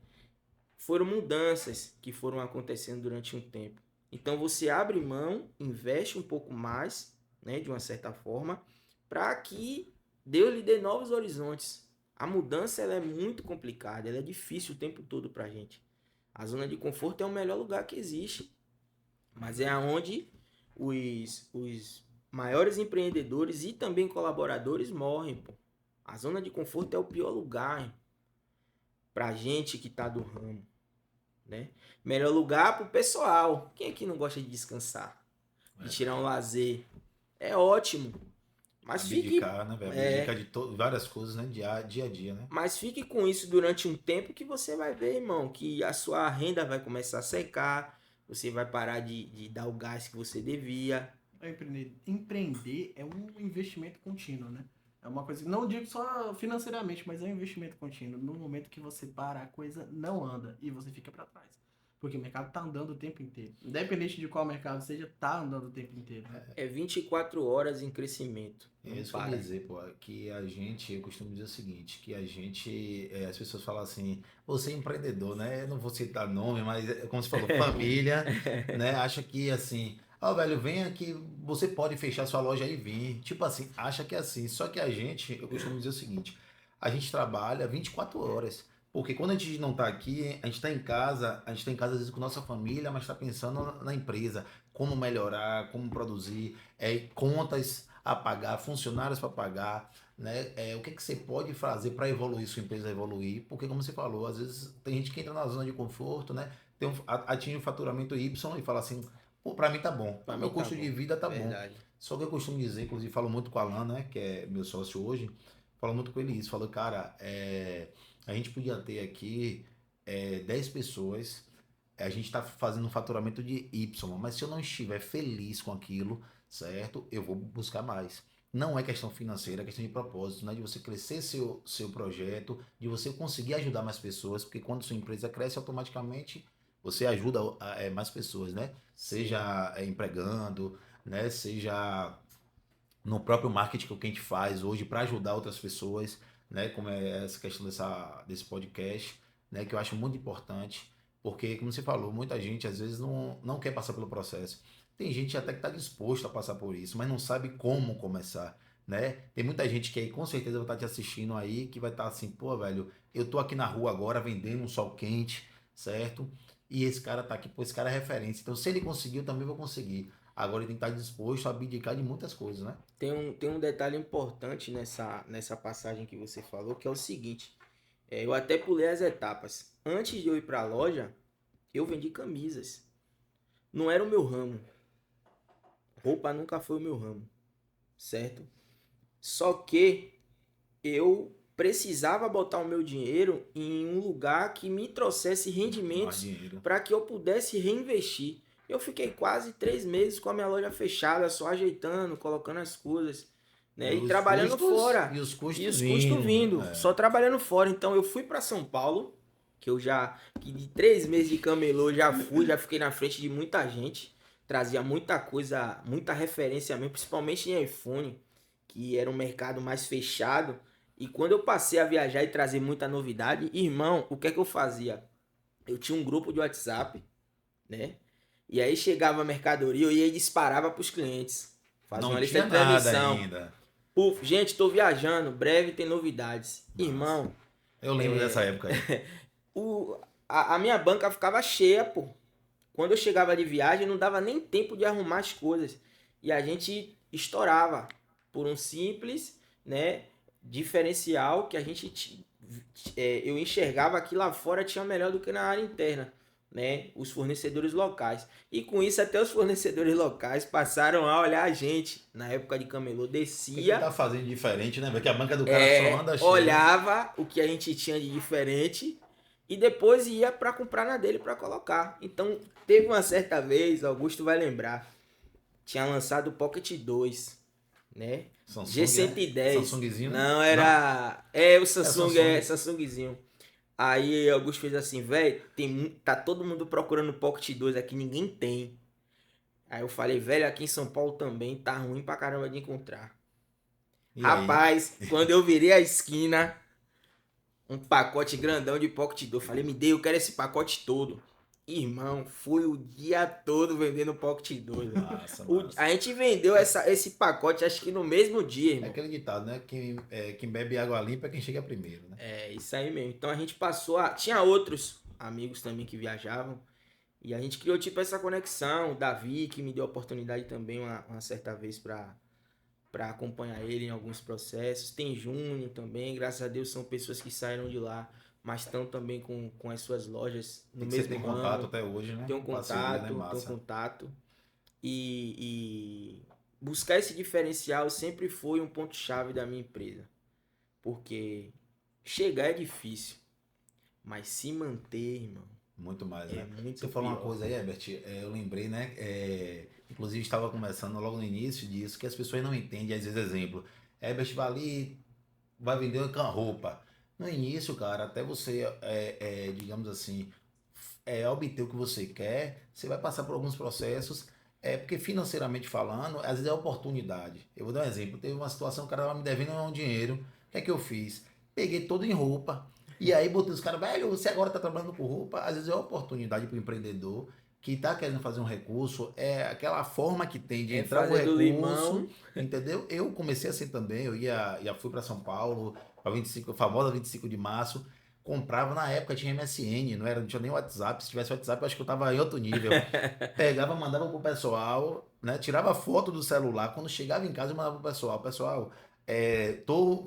C: Foram mudanças que foram acontecendo durante um tempo. Então você abre mão, investe um pouco mais, né, de uma certa forma, para que Deus lhe dê novos horizontes. A mudança ela é muito complicada, ela é difícil o tempo todo para a gente. A zona de conforto é o melhor lugar que existe, mas é onde os maiores empreendedores e também colaboradores morrem. Pô. A zona de conforto é o pior lugar para gente que está do ramo. Né? Melhor lugar pro pessoal. Quem aqui não gosta de descansar? De tirar um lazer? É ótimo. Mas
B: Abdicar, né, velho? Abdicar de várias coisas, né? Dia a dia, né?
C: Mas fique com isso durante um tempo que você vai ver, irmão, que a sua renda vai começar a secar, você vai parar de dar o gás que você devia.
A: Empreender é um investimento contínuo, né? É uma coisa, não digo só financeiramente, mas é um investimento contínuo. No momento que você para, a coisa não anda e você fica para trás. Porque o mercado tá andando o tempo inteiro. Independente de qual mercado seja, tá andando o tempo inteiro.
C: É 24 horas em crescimento.
B: É isso que eu ia dizer, pô, que a gente, eu costumo dizer o seguinte, que a gente, as pessoas falam assim, você é empreendedor, né? Eu não vou citar nome, mas como você falou, família, né? Acha que assim, velho, venha que você pode fechar sua loja e vir. Tipo assim, acha que é assim. Só que a gente, eu costumo dizer o seguinte, a gente trabalha 24 horas. Porque quando a gente não tá aqui, a gente tá em casa às vezes com nossa família, mas tá pensando na empresa, como melhorar, como produzir, contas a pagar, funcionários para pagar, né? O que você pode fazer para evoluir, sua empresa evoluir? Porque como você falou, às vezes tem gente que entra na zona de conforto, né? Atinge um faturamento Y e fala assim, pô, para mim tá bom,
C: Pra
B: meu
C: mim tá
B: custo
C: bom.
B: de vida tá bom.
C: Verdade.
B: Só que eu costumo dizer, inclusive falo muito com o Alan, né, que é meu sócio hoje, falo muito com ele isso, falo, cara, a gente podia ter aqui 10 pessoas, a gente tá fazendo um faturamento de Y, mas se eu não estiver feliz com aquilo, certo, eu vou buscar mais. Não é questão financeira, é questão de propósito, né? De você crescer seu projeto, de você conseguir ajudar mais pessoas, porque quando sua empresa cresce, automaticamente você ajuda mais pessoas, né? Seja empregando, né? Seja no próprio marketing que a gente faz hoje para ajudar outras pessoas, né? Como é essa questão desse podcast, né? Que eu acho muito importante, porque, como você falou, muita gente às vezes não quer passar pelo processo. Tem gente até que está disposto a passar por isso, mas não sabe como começar, né? Tem muita gente que aí com certeza vai estar te assistindo aí, que vai estar assim, pô, velho, eu tô aqui na rua agora vendendo um sol quente, certo? E esse cara tá aqui, pô, esse cara é referência. Então, se ele conseguiu, eu também vou conseguir. Agora ele tem que estar disposto a abdicar de muitas coisas, né?
C: Tem um detalhe importante nessa passagem que você falou, que é o seguinte. Eu até pulei as etapas. Antes de eu ir para a loja, eu vendi camisas. Não era o meu ramo. Roupa nunca foi o meu ramo, certo? Só que eu precisava botar o meu dinheiro em um lugar que me trouxesse
B: Mais
C: rendimentos
B: dinheiro.
C: para que eu pudesse reinvestir. Eu fiquei quase 3 meses com a minha loja fechada, só ajeitando, colocando as coisas, né? E trabalhando
B: custos,
C: fora.
B: E os custos
C: E os custos vindo,
B: É.
C: só trabalhando fora. Então eu fui para São Paulo, que de 3 meses de camelô já fiquei na frente de muita gente, trazia muita coisa, muita referência mesmo, principalmente em iPhone, que era um mercado mais fechado. E quando eu passei a viajar e trazer muita novidade, irmão, o que é que eu fazia? Eu tinha um grupo de WhatsApp, né? E aí chegava a mercadoria, eu ia e disparava para os clientes. Fazia
B: Não
C: uma lista
B: tinha
C: de
B: nada
C: transmissão.
B: ainda.
C: Puf, gente, tô viajando, breve tem novidades.
B: Nossa.
C: Irmão,
B: Eu lembro dessa época aí.
C: o, a minha banca ficava cheia, pô. Quando eu chegava de viagem, não dava nem tempo de arrumar as coisas. E a gente estourava por um simples, né, diferencial que a gente eu enxergava que lá fora tinha melhor do que na área interna, né, os fornecedores locais. E com isso até os fornecedores locais passaram a olhar a gente. Na época de camelô,
B: O que ele
C: descia,
B: tá fazendo diferente, né? Porque a banca do cara só anda cheia.
C: olhava o que a gente tinha de diferente e depois ia para comprar na dele para colocar. Então, teve uma certa vez, Augusto vai lembrar, tinha lançado o Pocket 2, né?
B: Samsung,
C: G110.
B: Samsungzinho, né?
C: Não, era. É, o Samsung,
B: Samsung.
C: Samsungzinho. Aí Augusto fez assim, velho, tá todo mundo procurando o Pocket 2 aqui, ninguém tem. Aí eu falei, velho, aqui em São Paulo também tá ruim pra caramba de encontrar.
B: E aí?
C: Rapaz, quando eu virei a esquina, um pacote grandão de Pocket 2. Falei, me dê, eu quero esse pacote todo. Irmão, fui o dia todo vendendo Pocket 2.
B: Massa,
C: O-
B: massa.
C: a gente vendeu esse pacote, acho que no mesmo dia,
B: É
C: irmão.
B: aquele ditado, né? Quem bebe água limpa é quem chega primeiro, né?
C: É, isso aí mesmo. Então a gente passou a... Tinha outros amigos também que viajavam. E a gente criou tipo essa conexão. O Davi, que me deu a oportunidade também uma certa vez para acompanhar ele em alguns processos. Tem Júnior também, graças a Deus são pessoas que saíram de lá, mas estão também com as suas lojas no
B: E que você
C: mesmo
B: tem
C: ramo.
B: contato até hoje, né?
C: Tem um
B: Parceria, né?
C: contato, tem um
B: Massa.
C: contato. E buscar esse diferencial sempre foi um ponto-chave da minha empresa. Porque chegar é difícil, mas se manter, irmão,
B: Muito mais,
C: é
B: né?
C: muito
B: Você falou uma
C: pior.
B: coisa aí, Herbert, eu lembrei, né? Inclusive estava conversando logo no início disso, que as pessoas não entendem, às vezes, exemplo. Herbert vai ali, vai vender uma roupa. No início, cara, até você, digamos assim, obter o que você quer, você vai passar por alguns processos, porque financeiramente falando, às vezes é oportunidade. Eu vou dar um exemplo, teve uma situação, o cara estava me devendo um dinheiro, o que é que eu fiz? Peguei todo em roupa, e aí botei os caras, velho, você agora está trabalhando com roupa, às vezes é oportunidade para o empreendedor, que está querendo fazer um recurso, é aquela forma que tem de
C: É
B: entrar o
C: fazer do
B: recurso,
C: limão.
B: entendeu? Eu comecei assim também, já fui para São Paulo, para 25, a famosa 25 de março, comprava na época, tinha MSN, não tinha nem WhatsApp. Se tivesse WhatsApp, eu acho que eu tava em outro nível. Pegava, mandava pro pessoal, né? Tirava foto do celular. Quando chegava em casa, eu mandava pro pessoal. Pessoal,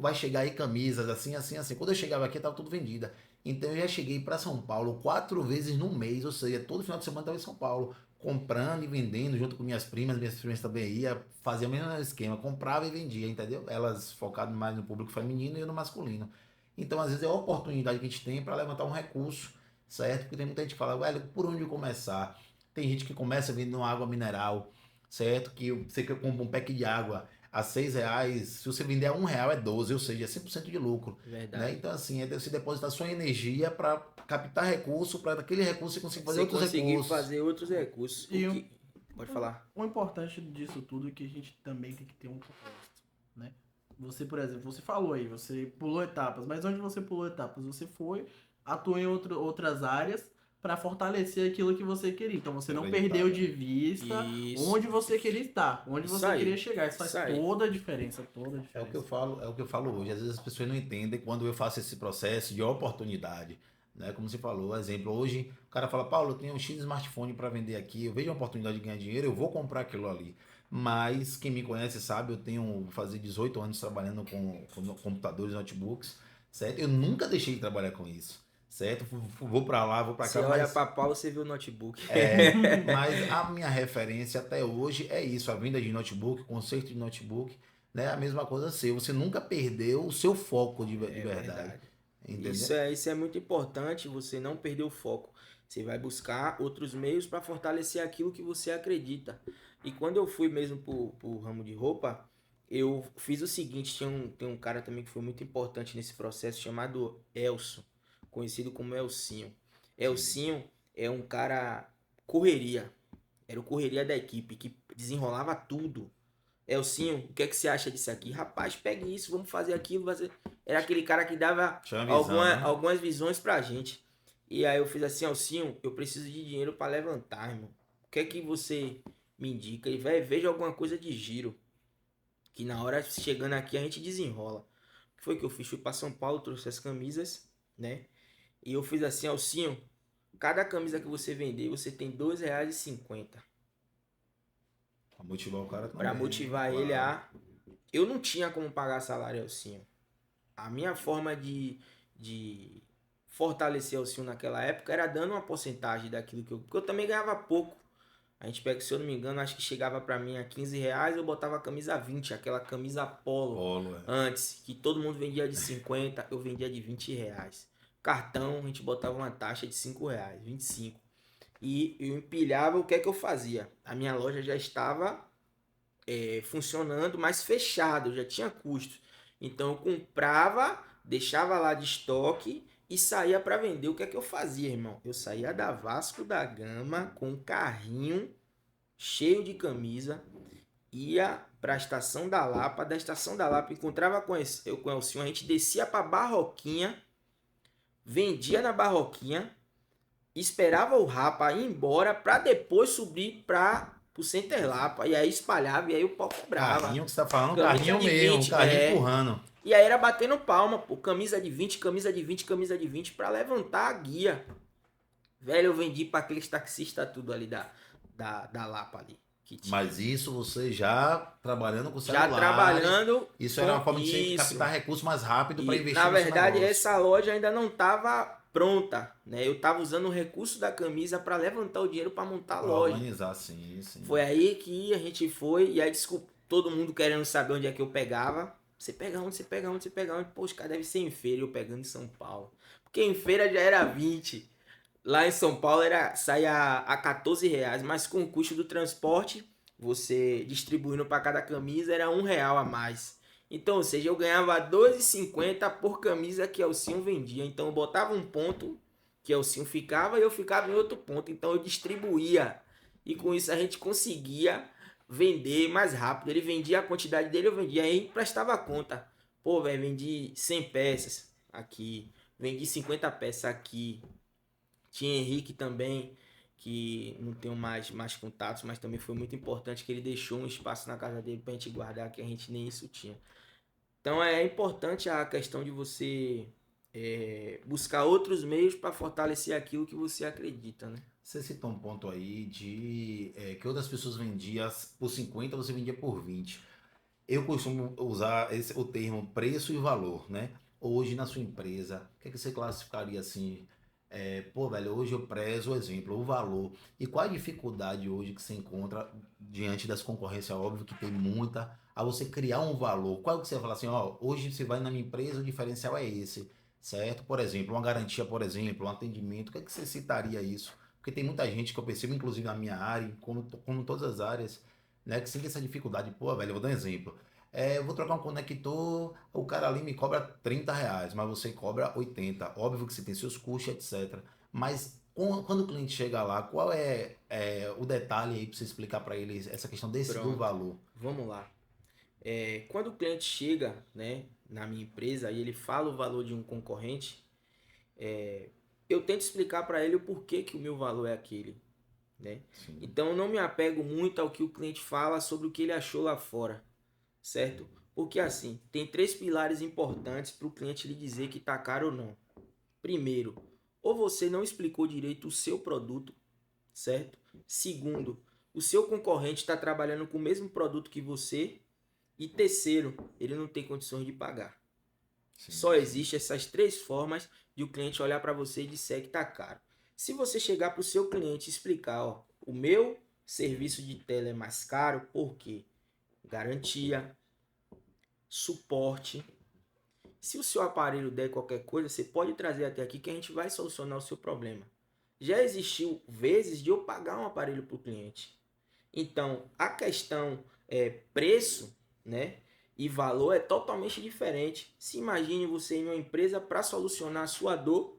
B: vai chegar aí camisas, assim, assim, assim. Quando eu chegava aqui, tava tudo vendida. Então eu já cheguei para São Paulo 4 vezes no mês, ou seja, todo final de semana eu estava em São Paulo, comprando e vendendo junto com minhas primas também ia, fazia o mesmo esquema, comprava e vendia, entendeu? Elas focadas mais no público feminino e eu no masculino. Então, às vezes, é a oportunidade que a gente tem para levantar um recurso, certo? Porque tem muita gente que fala, velho, por onde começar? Tem gente que começa vendendo água mineral, certo? Que você compra um pack de água a R$ 6, se você vender a R$ 1 é 12, ou seja, é 100% de lucro, né?
C: Verdade.
B: Então, assim, você depositar sua energia para captar recurso, para daquele recurso você conseguir fazer
C: Você
B: outros
C: conseguir
B: recursos.
C: fazer outros recursos.
A: E
C: O que... Pode falar.
A: o importante disso tudo é que a gente também tem que ter um propósito, né? Você, por exemplo, você falou aí, você pulou etapas, mas onde você pulou etapas? Você foi, atuou em outras áreas para fortalecer aquilo que você queria. Então você não
B: Aproveitar,
A: perdeu
B: né?
A: de vista
C: Isso.
A: onde você queria estar, onde
C: Isso
A: você
C: aí.
A: queria chegar. Isso faz
C: Isso aí.
A: toda a diferença, toda a
B: É o que eu
A: diferença.
B: falo, é o que eu falo hoje. Às vezes as pessoas não entendem quando eu faço esse processo de oportunidade, né? Como você falou, exemplo, hoje o cara fala, Paulo, eu tenho um X smartphone para vender aqui, eu vejo uma oportunidade de ganhar dinheiro, eu vou comprar aquilo ali. Mas quem me conhece sabe, vou fazer 18 anos trabalhando com computadores, notebooks, certo? Eu nunca deixei de trabalhar com isso, certo? Vou para lá, vou para
C: Você
B: cá,
C: olha
B: mas
C: pra pau, você vê o notebook.
B: mas a minha referência até hoje é isso, a venda de notebook, conserto de notebook, né? A mesma coisa seu. Você nunca perdeu o seu foco de
C: É
B: verdade,
C: verdade.
B: entendeu?
C: Isso é muito importante, você não perder o foco. Você vai buscar outros meios para fortalecer aquilo que você acredita. E quando eu fui mesmo pro ramo de roupa, eu fiz o seguinte, tem um cara também que foi muito importante nesse processo, chamado Elcio, conhecido como Elcinho.
B: Sim.
C: Elcinho é um cara correria. Era o correria da equipe que desenrolava tudo. Elcinho, o que é que você acha disso aqui? Rapaz, pegue isso, vamos fazer aquilo. Era aquele cara que dava
B: Tinha uma visão, né?
C: algumas visões pra gente. E aí eu fiz assim, Elcinho, eu preciso de dinheiro pra levantar, irmão. O que é que você me indica? Ele, velho, veja alguma coisa de giro. Que na hora, chegando aqui, a gente desenrola. O que foi que eu fiz? Fui pra São Paulo, trouxe as camisas, né? E eu fiz assim, Elcinho, cada camisa que você vender, você tem R$2,50.
B: Pra motivar o cara também.
C: Pra motivar
B: claro.
C: ele a... Eu não tinha como pagar salário Elcinho. A minha forma de fortalecer Elcinho naquela época era dando uma porcentagem daquilo que eu... Porque eu também ganhava pouco. A gente pega, se eu não me engano, acho que chegava pra mim a R$15, eu botava a camisa 20, aquela camisa polo.
B: Polo,
C: Antes, que todo mundo vendia de 50, eu vendia de R$20. Cartão, a gente botava uma taxa de R$5, 25. E eu empilhava, o que é que eu fazia? A minha loja já estava funcionando, mas fechado, já tinha custo. Então eu comprava, deixava lá de estoque e saía para vender. O que é que eu fazia, irmão? Eu saía da Vasco da Gama com um carrinho cheio de camisa, ia para a Estação da Lapa, da Estação da Lapa encontrava com o Elcinho, a gente descia para Barroquinha, vendia na Barroquinha, esperava o Rapa ir embora para depois subir para o Center Lapa, e aí espalhava, e aí o pau quebrava.
B: Carrinho que você tá falando,
C: Camisa
B: carrinho
C: de
B: mesmo,
C: 20,
B: carrinho empurrando.
C: E aí era batendo palma, pô, camisa de 20, camisa de 20, camisa de 20 para levantar a guia. Velho, eu vendi para aqueles taxistas tudo ali da Lapa ali.
B: Mas isso você já trabalhando com
C: já
B: celulares.
C: trabalhando.
B: Isso era uma forma de você captar recursos mais rápido para investir
C: na
B: no seu
C: verdade,
B: negócio.
C: essa loja ainda não estava pronta, né? Eu estava usando o recurso da camisa para levantar o dinheiro para montar a loja.
B: Organizar, sim, sim.
C: Foi aí que a gente foi, e aí desculpa, todo mundo querendo saber onde é que eu pegava. Você pega onde, você pega onde, você pega onde? Pô, os caras devem ser em feira, eu pegando em São Paulo. Porque em feira já era 20. Lá em São Paulo saía a R$14, mas com o custo do transporte, você distribuindo para cada camisa, era R$1 a mais. Então, ou seja, eu ganhava R$2,50 por camisa que Elcinho vendia. Então, eu botava um ponto que Elcinho ficava e eu ficava em outro ponto. Então, eu distribuía. E com isso, a gente conseguia vender mais rápido. Ele vendia a quantidade dele, eu vendia. Aí, prestava conta. Pô, velho, vendi 100 peças aqui. Vendi 50 peças aqui. Tinha Henrique também, que não tenho mais contatos, mas também foi muito importante que ele deixou um espaço na casa dele pra gente guardar, que a gente nem isso tinha. Então é importante a questão de você buscar outros meios para fortalecer aquilo que você acredita, né?
B: Você citou um ponto aí de que outras pessoas vendiam por 50, você vendia por 20. Eu costumo usar o termo preço e valor, né? Hoje na sua empresa, o que é que você classificaria assim? Pô, velho, hoje eu prezo o exemplo, o valor. E qual a dificuldade hoje que você encontra diante das concorrências? Óbvio que tem muita, a você criar um valor. Qual é que você fala assim, ó, hoje você vai na minha empresa, o diferencial é esse, certo? Por exemplo, uma garantia, por exemplo, um atendimento, o que é que você citaria isso? Porque tem muita gente que eu percebo, inclusive na minha área, como todas as áreas, né, que sente essa dificuldade. Pô, velho, eu vou dar um exemplo. Eu vou trocar um conector, o cara ali me cobra R$30, mas você cobra 80. Óbvio que você tem seus custos, etc. Mas quando o cliente chega lá, qual é o detalhe aí para você explicar para eles essa questão do valor?
C: Vamos lá. Quando o cliente chega, né, na minha empresa e ele fala o valor de um concorrente, eu tento explicar para ele o porquê que o meu valor é aquele, né? Então eu não me apego muito ao que o cliente fala sobre o que ele achou lá fora. Certo? Porque assim, tem 3 pilares importantes para o cliente lhe dizer que está caro ou não. Primeiro, ou você não explicou direito o seu produto, certo? Segundo, o seu concorrente está trabalhando com o mesmo produto que você. E terceiro, ele não tem condições de pagar. Sim. Só existem essas 3 formas de o cliente olhar para você e disser que está caro. Se você chegar para o seu cliente e explicar, ó, o meu serviço de tela é mais caro, por quê? Garantia, suporte. Se o seu aparelho der qualquer coisa, você pode trazer até aqui que a gente vai solucionar o seu problema. Já existiu vezes de eu pagar um aparelho para o cliente. Então, a questão preço, né, e valor é totalmente diferente. Se imagine você em uma empresa para solucionar a sua dor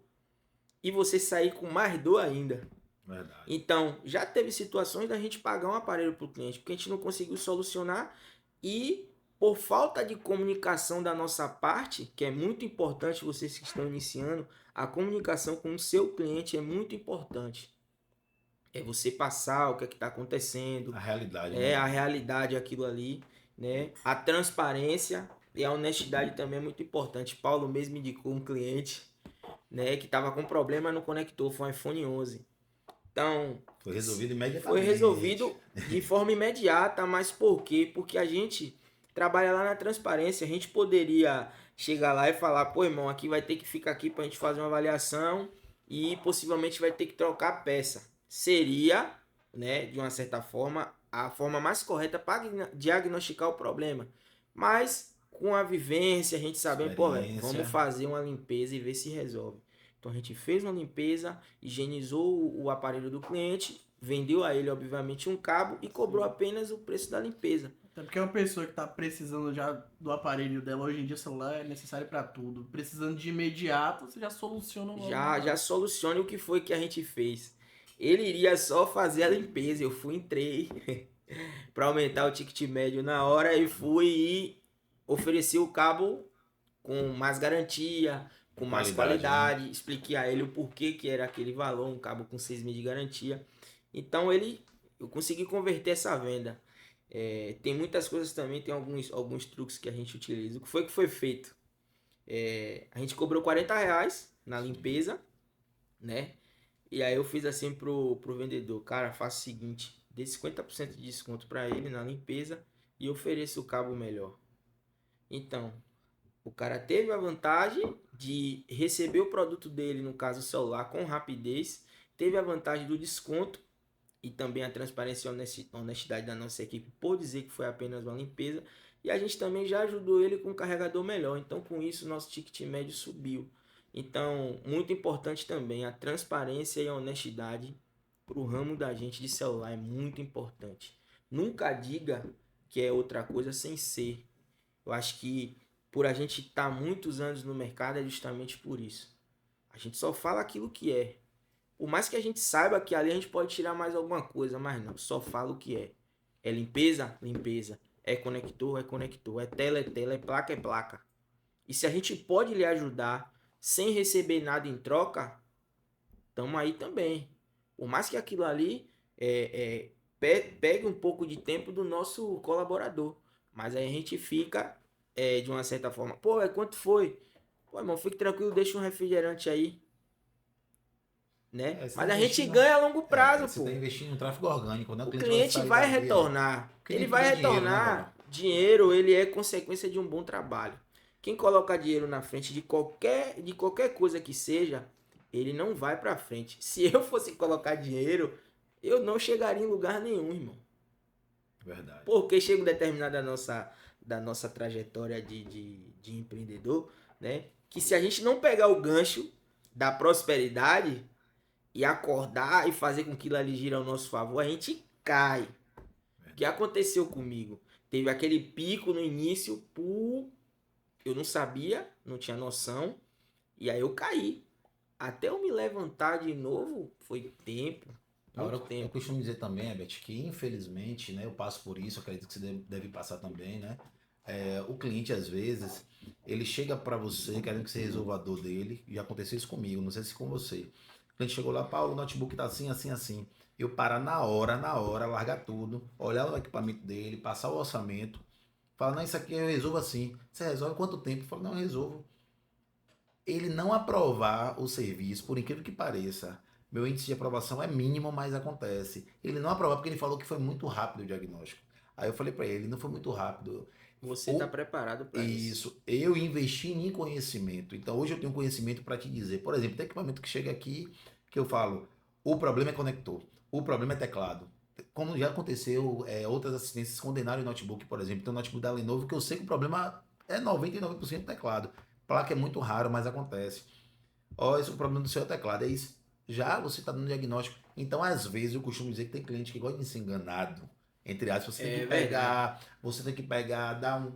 C: e você sair com mais dor ainda.
B: Verdade.
C: Então, já teve situações da gente pagar um aparelho para o cliente, porque a gente não conseguiu solucionar e por falta de comunicação da nossa parte, que é muito importante vocês que estão iniciando, a comunicação com o seu cliente é muito importante. É você passar o que é que está acontecendo,
B: A realidade,
C: é
B: né?
C: a realidade aquilo ali, né? A transparência e a honestidade também é muito importante. Paulo mesmo indicou um cliente, né, que estava com problema no conector, foi um iPhone 11. Então,
B: Foi resolvido
C: foi
B: imediatamente.
C: resolvido de forma imediata, mas por quê? Porque a gente trabalha lá na transparência. A gente poderia chegar lá e falar, pô, irmão, aqui vai ter que ficar aqui para a gente fazer uma avaliação e possivelmente vai ter que trocar a peça. Seria, né, de uma certa forma, a forma mais correta para diagnosticar o problema. Mas com a vivência, a gente sabe, pô, velho,
B: Experiência.
C: vamos fazer uma limpeza e ver se resolve. Então a gente fez uma limpeza, higienizou o aparelho do cliente, vendeu a ele, obviamente, um cabo e cobrou apenas o preço da limpeza.
A: Até porque uma pessoa que tá precisando já do aparelho dela, hoje em dia o celular é necessário para tudo. Precisando de imediato, você já soluciona logo.
C: Já solucione o que foi que a gente fez. Ele iria só fazer a limpeza. Eu entrei para aumentar o ticket médio na hora e fui e ofereci o cabo com mais garantia, com mais qualidade. Expliquei a ele o porquê que era aquele valor, um cabo com 6 meses de garantia. Então eu consegui converter essa venda. Tem muitas coisas também, tem alguns truques que a gente utiliza. O que foi feito? A gente cobrou R$ 40 na limpeza, né? E aí eu fiz assim pro vendedor, cara, faça o seguinte, dê 50% de desconto para ele na limpeza e ofereça o cabo melhor. Então, o cara teve a vantagem de receber o produto dele, no caso o celular, com rapidez, teve a vantagem do desconto e também a transparência e honestidade da nossa equipe por dizer que foi apenas uma limpeza. E a gente também já ajudou ele com um carregador melhor. Então, com isso, nosso ticket médio subiu. Então, muito importante também a transparência e a honestidade para o ramo da gente de celular é muito importante. Nunca diga que é outra coisa sem ser. Eu acho que por a gente estar muitos anos no mercado é justamente por isso. A gente só fala aquilo que é. Por mais que a gente saiba que ali a gente pode tirar mais alguma coisa, mas não, só fala o que é. É limpeza? Limpeza. É conector? É conector. É tela? É tela. É placa? É placa. E se a gente pode lhe ajudar sem receber nada em troca, tamo aí também. Por mais que aquilo ali pegue um pouco de tempo do nosso colaborador. Mas aí a gente fica de uma certa forma. Pô, quanto foi? Pô, irmão, fique tranquilo, deixa um refrigerante aí. Né? Mas a gente ganha a longo prazo,
B: você
C: pô.
B: tá investindo no tráfego orgânico, né?
C: O cliente vai retornar. Ele vai retornar. Dinheiro, ele é consequência de um bom trabalho. Quem coloca dinheiro na frente de qualquer coisa que seja, ele não vai pra frente. Se eu fosse colocar dinheiro, eu não chegaria em lugar nenhum, irmão.
B: Verdade.
C: Porque chega um determinado da nossa trajetória de empreendedor, né? Que se a gente não pegar o gancho da prosperidade e acordar e fazer com que aquilo ali gira ao nosso favor, a gente cai. O que aconteceu comigo? Teve aquele pico no início, eu não sabia, não tinha noção, e aí eu caí. Até eu me levantar de novo, foi tempo.
B: Agora, eu costumo dizer também, Herbert, que infelizmente, né, eu passo por isso, acredito que você deve passar também, né? O cliente, às vezes, ele chega para você querendo que você resolva a dor dele, e já aconteceu isso comigo, não sei se com você. O cliente chegou lá, Paulo, o notebook tá assim, assim, assim. Eu parar na hora, largar tudo, olhar o equipamento dele, passar o orçamento, falar, não, isso aqui eu resolvo assim. Você resolve quanto tempo? Eu falo, não, eu resolvo. Ele não aprovar o serviço, por incrível que pareça, meu índice de aprovação é mínimo, mas acontece. Ele não aprovar porque ele falou que foi muito rápido o diagnóstico. Aí eu falei para ele, não foi muito rápido.
C: Você está preparado para isso.
B: Isso. Eu investi em conhecimento. Então hoje eu tenho conhecimento para te dizer. Por exemplo, tem equipamento que chega aqui que eu falo, o problema é conector, o problema é teclado. Como já aconteceu, outras assistências condenaram o notebook, por exemplo. Tem um notebook da Lenovo que eu sei que o problema é 99% teclado. Placa é muito raro, mas acontece. Esse é o problema do seu teclado. É isso. Já você está dando diagnóstico. Então, às vezes, eu costumo dizer que tem cliente que gosta de ser enganado. Entre aspas, você tem que pegar, dar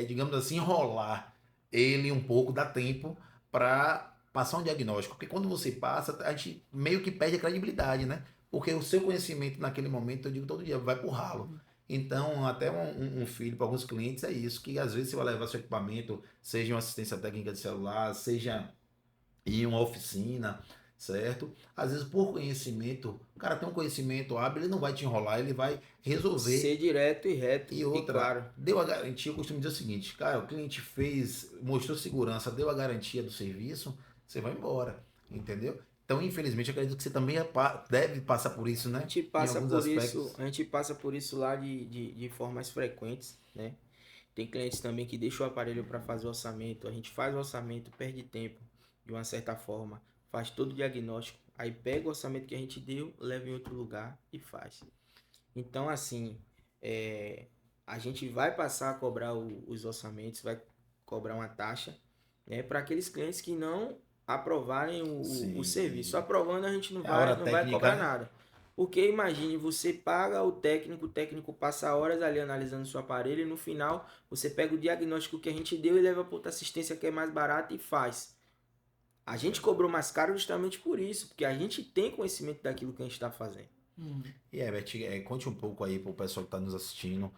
B: digamos assim, enrolar ele um pouco, dar tempo para passar um diagnóstico, porque quando você passa, a gente meio que perde a credibilidade, né? Porque o seu conhecimento naquele momento, eu digo todo dia, vai pro ralo. Então, até um filho para alguns clientes é isso, que às vezes você vai levar seu equipamento, seja uma assistência técnica de celular, seja em uma oficina, certo? Às vezes, por conhecimento, o cara tem um conhecimento hábil, ele não vai te enrolar, ele vai resolver.
C: Ser direto e reto.
B: E outra,
C: claro.
B: deu a garantia, eu costumo dizer o seguinte, cara, o cliente fez, mostrou segurança, deu a garantia do serviço, você vai embora, entendeu? Então, infelizmente, eu acredito que você também deve passar por isso, né?
C: A gente passa por isso, a gente passa por isso lá de formas frequentes, né? Tem clientes também que deixam o aparelho para fazer o orçamento, a gente faz o orçamento, perde tempo, de uma certa forma, faz todo o diagnóstico, aí pega o orçamento que a gente deu, leva em outro lugar e faz. Então, assim, a gente vai passar a cobrar os orçamentos, vai cobrar uma taxa, né, para aqueles clientes que não aprovarem o serviço. Aprovando, a gente não vai cobrar nada. Porque imagine, você paga o técnico passa horas ali analisando o seu aparelho e no final você pega o diagnóstico que a gente deu e leva para outra assistência que é mais barata e faz. A gente cobrou mais caro justamente por isso, porque a gente tem conhecimento daquilo que a gente está fazendo.
B: E Herbert, conte um pouco aí para o pessoal que está nos assistindo.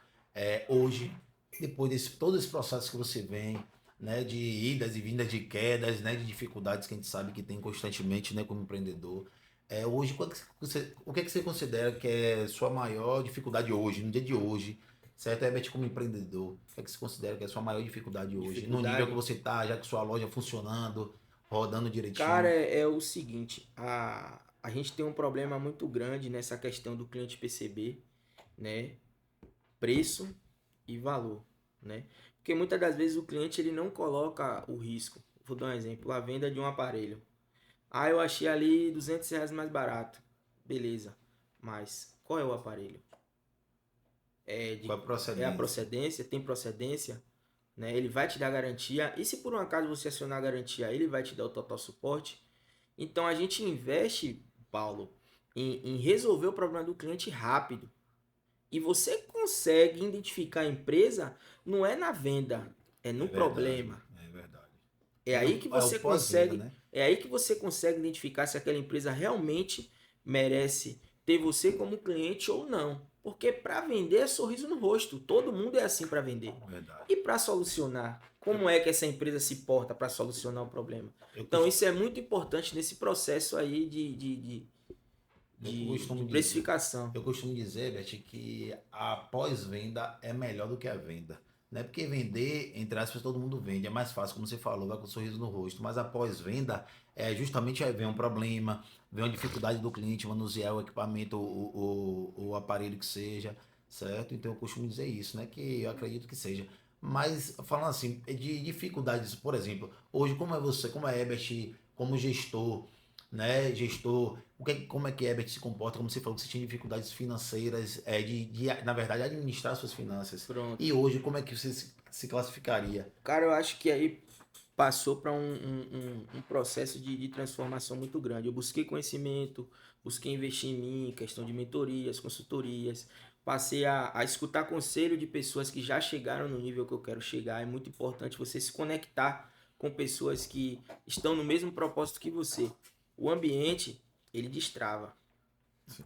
B: Hoje, depois de todo esse processo que você vem, né, de idas e vindas de quedas, né, de dificuldades que a gente sabe que tem constantemente, né, como empreendedor. Hoje, o que você considera que é sua maior dificuldade hoje, no dia de hoje, certo, Herbert, como empreendedor? O que você considera que é a sua maior dificuldade hoje? No nível que você está, já que sua loja funcionando, rodando direitinho?
C: Cara, é o seguinte, a gente tem um problema muito grande nessa questão do cliente perceber, né, preço e valor, né? Porque muitas das vezes o cliente ele não coloca o risco. Vou dar um exemplo, a venda de um aparelho. Eu achei ali R$200 mais barato. Beleza, mas qual é o aparelho?
B: Qual a procedência?
C: É a procedência? Tem procedência? Né? Ele vai te dar garantia. E se por um acaso você acionar a garantia, ele vai te dar o total suporte? Então a gente investe, Paulo, em resolver o problema do cliente rápido. E você consegue identificar a empresa, não é na venda, é no problema.
B: É verdade.
C: É aí que você consegue,
B: né?
C: é aí que você consegue identificar se aquela empresa realmente merece ter você como cliente ou não. Porque para vender é sorriso no rosto. Todo mundo é assim para vender.
B: Verdade.
C: E para solucionar, como é que essa empresa se porta para solucionar o problema? Então isso é muito importante nesse processo aí de precificação.
B: Eu costumo dizer, Beth, que a pós-venda é melhor do que a venda. Não é porque vender, entre aspas, todo mundo vende. É mais fácil, como você falou, vai com um sorriso no rosto. Mas a pós-venda é justamente aí vem um problema, vem uma dificuldade do cliente manusear o equipamento, o aparelho que seja, certo? Então eu costumo dizer isso, né? Que eu acredito que seja. Mas falando assim, de dificuldades, por exemplo, hoje como é você, como é Herbert, como gestor, né? Gestor, como é que Herbert se comporta? Como você falou que você tinha dificuldades financeiras, na verdade, administrar suas finanças.
C: Pronto.
B: E hoje, como é que você se classificaria?
C: Cara, eu acho que aí passou para um processo de transformação muito grande. Eu busquei conhecimento, busquei investir em mim, questão de mentorias, consultorias. Passei a escutar conselho de pessoas que já chegaram no nível que eu quero chegar. É muito importante você se conectar com pessoas que estão no mesmo propósito que você. O ambiente, ele destrava.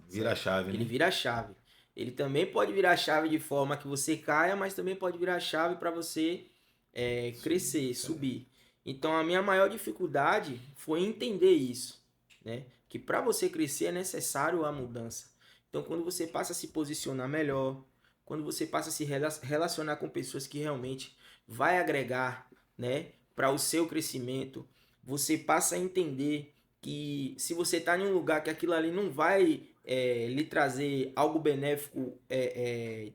B: Vira a chave, né?
C: Ele vira a chave. Ele também pode virar a chave de forma que você caia, mas também pode virar a chave para você crescer, subir. Então a minha maior dificuldade foi entender isso, né? Que para você crescer é necessário a mudança. Então quando você passa a se posicionar melhor, quando você passa a se relacionar com pessoas que realmente vai agregar, né, para o seu crescimento, você passa a entender que se você está em um lugar que aquilo ali não vai lhe trazer algo benéfico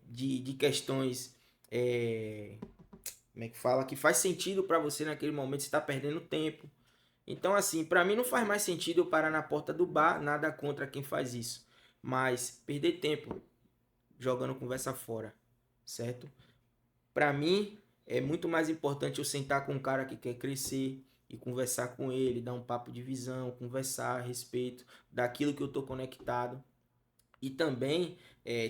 C: de questões, como é que fala, que faz sentido para você naquele momento, você está perdendo tempo. Então assim, para mim não faz mais sentido eu parar na porta do bar, nada contra quem faz isso, mas perder tempo jogando conversa fora, certo? Para mim é muito mais importante eu sentar com um cara que quer crescer e conversar com ele, dar um papo de visão, conversar a respeito daquilo que eu estou conectado. E também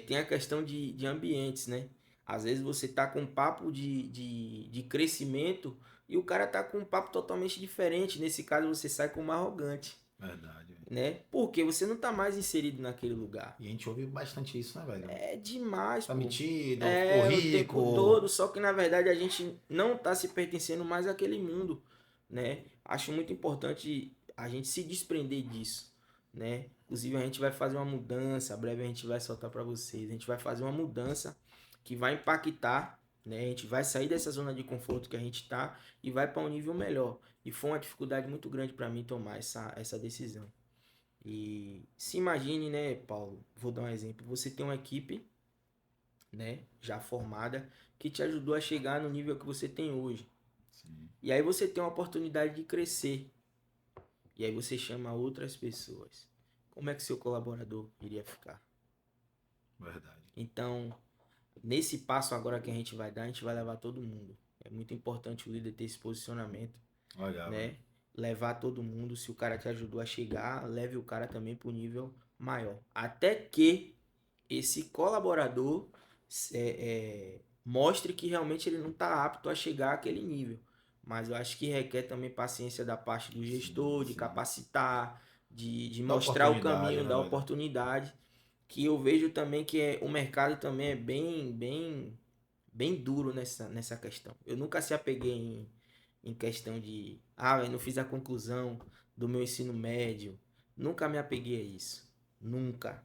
C: tem a questão de ambientes, né? Às vezes você tá com um papo de crescimento e o cara tá com um papo totalmente diferente. Nesse caso, você sai como arrogante,
B: Verdade.
C: né? Porque você não tá mais inserido naquele lugar.
B: E a gente ouve bastante isso, né, velho?
C: É demais,
B: Tá
C: pô.
B: metido, ficou
C: É, o tempo
B: rico.
C: todo, só que na verdade a gente não tá se pertencendo mais àquele mundo, né? Acho muito importante a gente se desprender disso, né? Inclusive a gente vai fazer uma mudança, breve a gente vai soltar para vocês, a gente vai fazer uma mudança que vai impactar, né? A gente vai sair dessa zona de conforto que a gente tá e vai para um nível melhor. E foi uma dificuldade muito grande para mim tomar essa decisão. E se imagine, né, Paulo? Vou dar um exemplo. Você tem uma equipe, né, já formada, que te ajudou a chegar no nível que você tem hoje.
B: Sim,
C: E aí você tem uma oportunidade de crescer. E aí você chama outras pessoas. Como é que seu colaborador iria ficar?
B: verdade.
C: Então, nesse passo agora que a gente vai dar, a gente vai levar todo mundo. É muito importante o líder ter esse posicionamento,
B: Legal.
C: né? Levar todo mundo. Se o cara te ajudou a chegar, leve o cara também para o nível maior. Até que esse colaborador mostre que realmente ele não está apto a chegar àquele nível. Mas eu acho que requer também paciência da parte do gestor, de
B: sim.
C: capacitar, de
B: Dá
C: mostrar o
B: oportunidade,
C: caminho,
B: né,
C: dar
B: velho?
C: oportunidade. Que eu vejo também que o mercado também é bem duro nessa questão. Eu nunca se apeguei em questão de, eu não fiz a conclusão do meu ensino médio. Nunca me apeguei a isso. Nunca.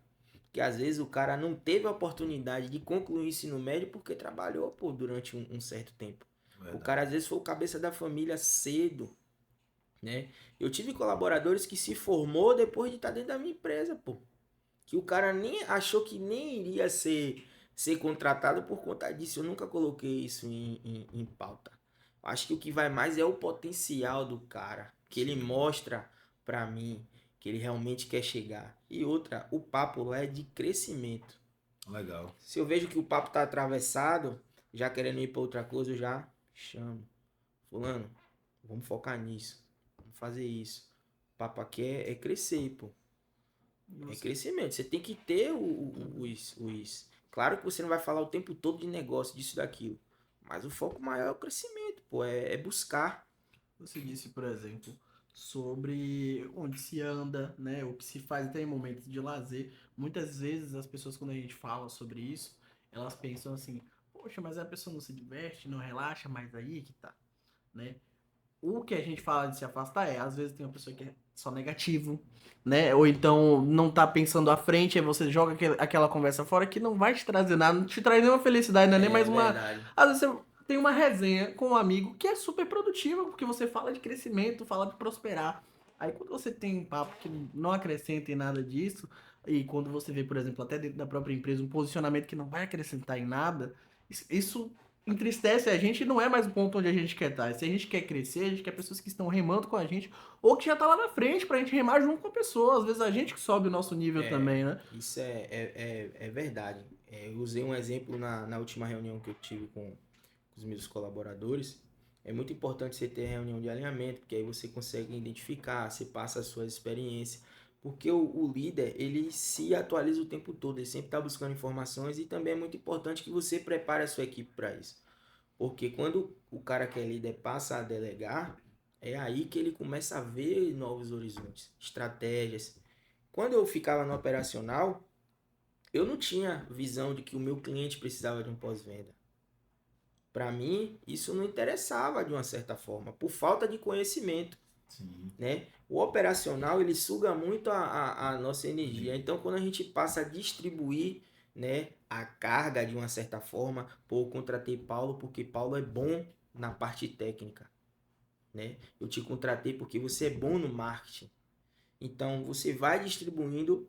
C: Que às vezes o cara não teve a oportunidade de concluir o ensino médio porque trabalhou durante um certo tempo. O
B: Verdade.
C: cara às vezes foi o cabeça da família cedo, né? Eu tive colaboradores que se formou depois de estar dentro da minha empresa, pô. Que o cara nem achou que nem iria ser contratado por conta disso. Eu nunca coloquei isso em pauta. Acho que o que vai mais é o potencial do cara, que ele mostra pra mim, que ele realmente quer chegar. E outra, o papo lá é de crescimento.
B: Legal.
C: Se eu vejo que o papo tá atravessado, já querendo ir pra outra coisa, eu já chamo. Fulano, vamos focar nisso. Vamos fazer isso. O papo aqui é crescer, pô. É crescimento. Você tem que ter os. Claro que você não vai falar o tempo todo de negócio, disso e daquilo. Mas o foco maior é o crescimento, pô. É buscar.
A: Você disse, por exemplo, sobre onde se anda, né? O que se faz até em momentos de lazer. Muitas vezes as pessoas, quando a gente fala sobre isso, elas pensam assim, poxa, mas a pessoa não se diverte, não relaxa, mas aí que tá, né? O que a gente fala de se afastar às vezes tem uma pessoa que é só negativo, né? Ou então não tá pensando à frente, aí você joga aquela conversa fora que não vai te trazer nada, não te traz nenhuma felicidade, não é nem mais uma.
C: Verdade.
A: Às vezes você tem uma resenha com um amigo que é super produtiva, porque você fala de crescimento, fala de prosperar. Aí quando você tem um papo que não acrescenta em nada disso, e quando você vê, por exemplo, até dentro da própria empresa, um posicionamento que não vai acrescentar em nada, isso entristece a gente e não é mais o ponto onde a gente quer estar. Se a gente quer crescer, a gente quer pessoas que estão remando com a gente ou que já tá lá na frente pra gente remar junto com a pessoa. Às vezes a gente que sobe o nosso nível também, né?
C: Isso é verdade. Eu usei um exemplo na última reunião que eu tive com os meus colaboradores. É muito importante você ter reunião de alinhamento, porque aí você consegue identificar, você passa as suas experiências. Porque o líder, ele se atualiza o tempo todo, ele sempre está buscando informações e também é muito importante que você prepare a sua equipe para isso. Porque quando o cara que é líder passa a delegar, é aí que ele começa a ver novos horizontes, estratégias. Quando eu ficava no operacional, eu não tinha visão de que o meu cliente precisava de um pós-venda. Para mim, isso não interessava de uma certa forma, por falta de conhecimento,
B: Sim.
C: né? O operacional, ele suga muito a nossa energia. Então, quando a gente passa a distribuir, né, a carga de uma certa forma, eu contratei Paulo porque Paulo é bom na parte técnica, né? Eu te contratei porque você é bom no marketing. Então, você vai distribuindo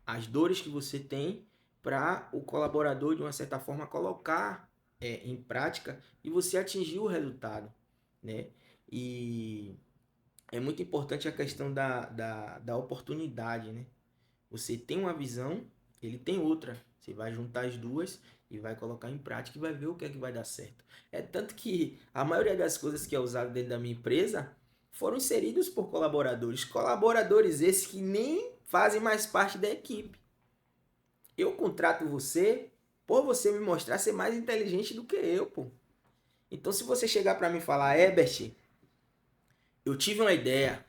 C: as dores que você tem para o colaborador, de uma certa forma, colocar em prática e você atingir o resultado, né? E é muito importante a questão da oportunidade, né? Você tem uma visão, ele tem outra. Você vai juntar as duas e vai colocar em prática e vai ver o que é que vai dar certo. É tanto que a maioria das coisas que é usado dentro da minha empresa foram inseridos por colaboradores. Colaboradores esses que nem fazem mais parte da equipe. Eu contrato você por você me mostrar ser mais inteligente do que eu, pô. Então, se você chegar para mim e falar, Herbert, eu tive uma ideia.